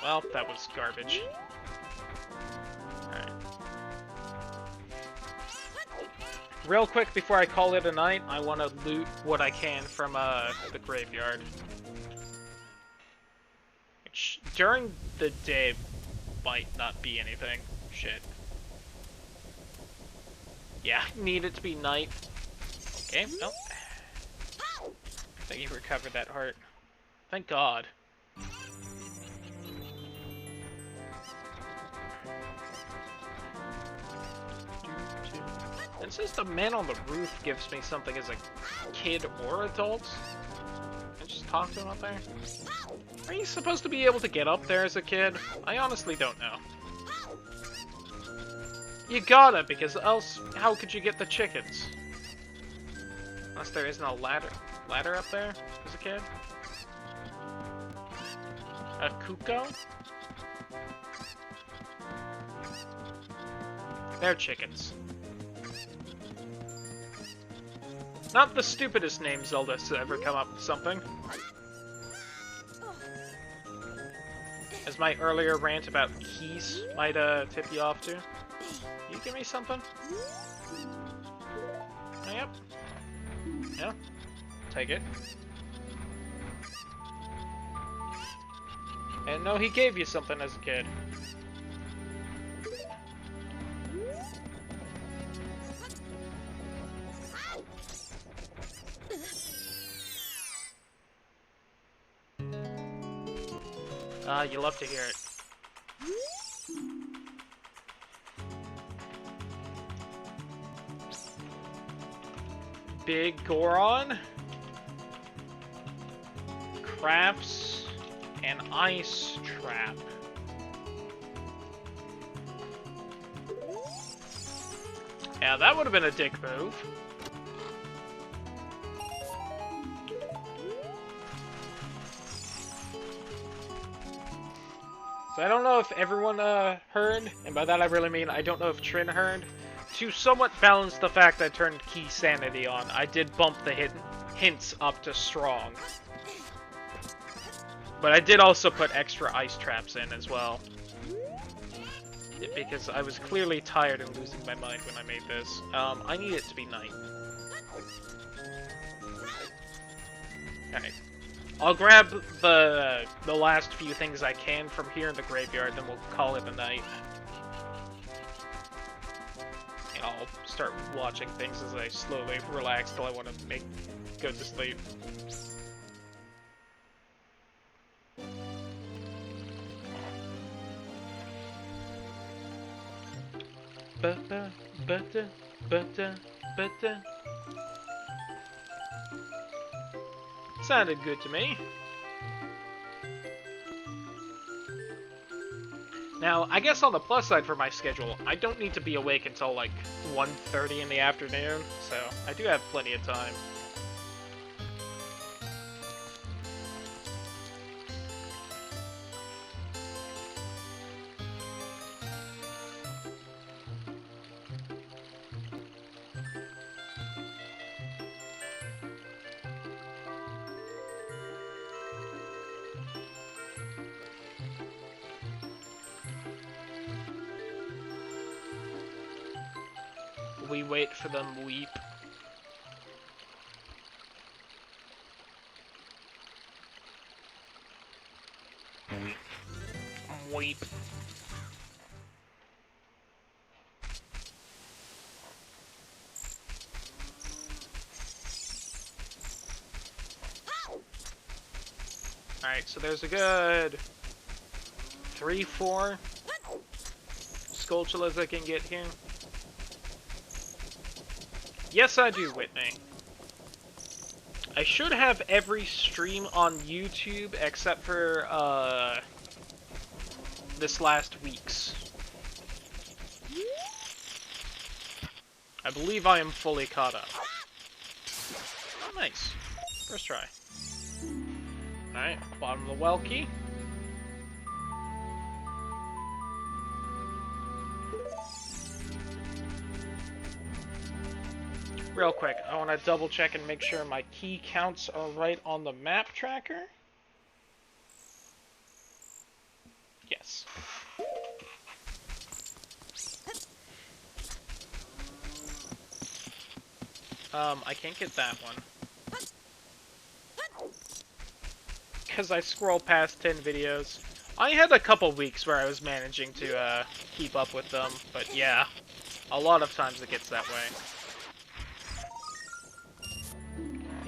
Well, that was garbage. Alright. Real quick, before I call it a night, I want to loot what I can from the graveyard. Which, during the day, might not be anything. Shit. Yeah, need it to be night. Okay, nope. I think you recovered that heart. Thank God. It says the man on the roof gives me something as a kid or adult. Can I just talk to him up there? Are you supposed to be able to get up there as a kid? I honestly don't know. You gotta, because else how could you get the chickens? Unless there isn't a ladder up there as a kid? A cuckoo? They're chickens. Not the stupidest name Zelda's ever come up with something. As my earlier rant about keys might tip you off to. You give me something? Oh, yep. Yeah. Take it. And no, he gave you something as a kid. You love to hear it. Big Goron. Crafts an ice trap. Yeah, that would have been a dick move. So I don't know if everyone heard, and by that I really mean I don't know if Trin heard. To somewhat balance the fact I turned Keysanity on, I did bump the hints up to strong. But I did also put extra ice traps in as well. Because I was clearly tired and losing my mind when I made this. I need it to be night. Alright. I'll grab the last few things I can from here in the graveyard, then we'll call it a night. And I'll start watching things as I slowly relax till I want to go to sleep. Sounded good to me. Now, I guess on the plus side for my schedule, I don't need to be awake until like 1:30 in the afternoon, so I do have plenty of time. We wait for them weep. Weep. Alright, so there's a good 3-4 Skulltulas I can get here. Yes, I do, Whitney. I should have every stream on YouTube except for, this last week's. I believe I am fully caught up. Oh, nice. First try. Alright, bottom of the well key. Real quick, I want to double check and make sure my key counts are right on the map tracker. Yes. I can't get that one. Because I scroll past 10 videos. I had a couple weeks where I was managing to keep up with them, but yeah, a lot of times it gets that way.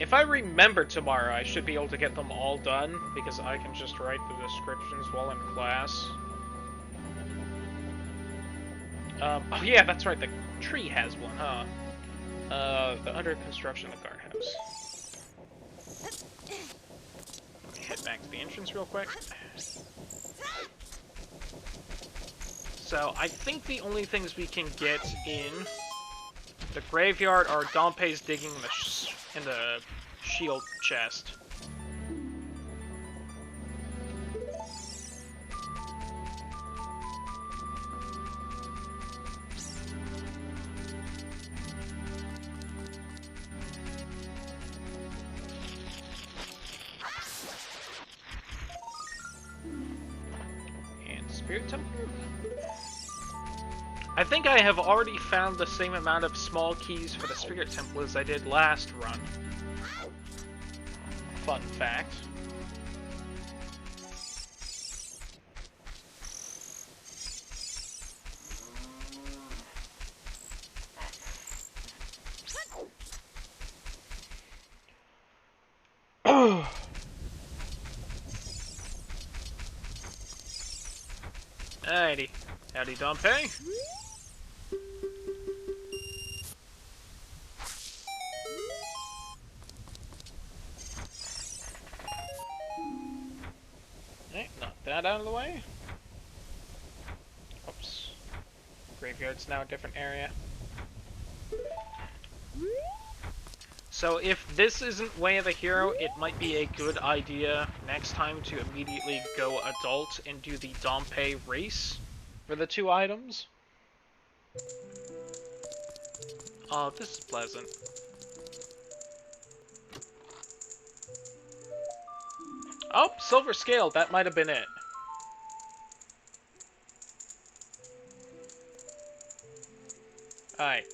If I remember tomorrow, I should be able to get them all done, because I can just write the descriptions while in class. Oh yeah, that's right, the tree has one, huh? The under construction guardhouse. Head back to the entrance real quick. So, I think the only things we can get in the graveyard are Dompe's digging in the shield chest. And Spirit Temple? I think I have already found the same amount of small keys for the Spirit Temple as I did last run. Fun fact. Alrighty. Howdy, Dompe. Alright, knock that out of the way. Oops. Graveyard's now a different area. So if this isn't Way of the Hero, it might be a good idea next time to immediately go adult and do the Dompe race for the 2 items. Oh, this is pleasant. Oh, silver scale, that might have been it. Alright.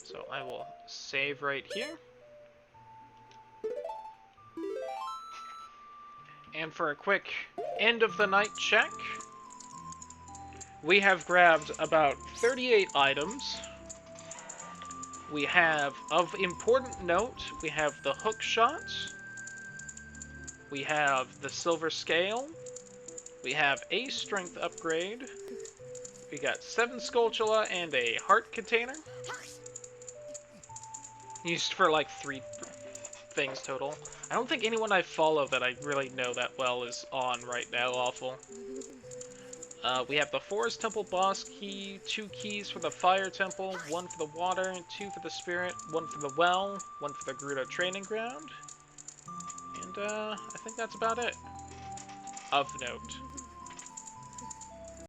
So I will save right here. And for a quick end of the night check, we have grabbed about 38 items. We have, of important note, we have the hook shot. We have the silver scale. We have a strength upgrade. We got 7 Skulltula and a heart container. Used for like 3 things total. I don't think anyone I follow that I really know that well is on right now, awful. We have the Forest Temple boss key, 2 keys for the Fire Temple, 1 for the water, 2 for the Spirit, 1 for the well, 1 for the Gerudo Training Ground. And I think that's about it. Of note.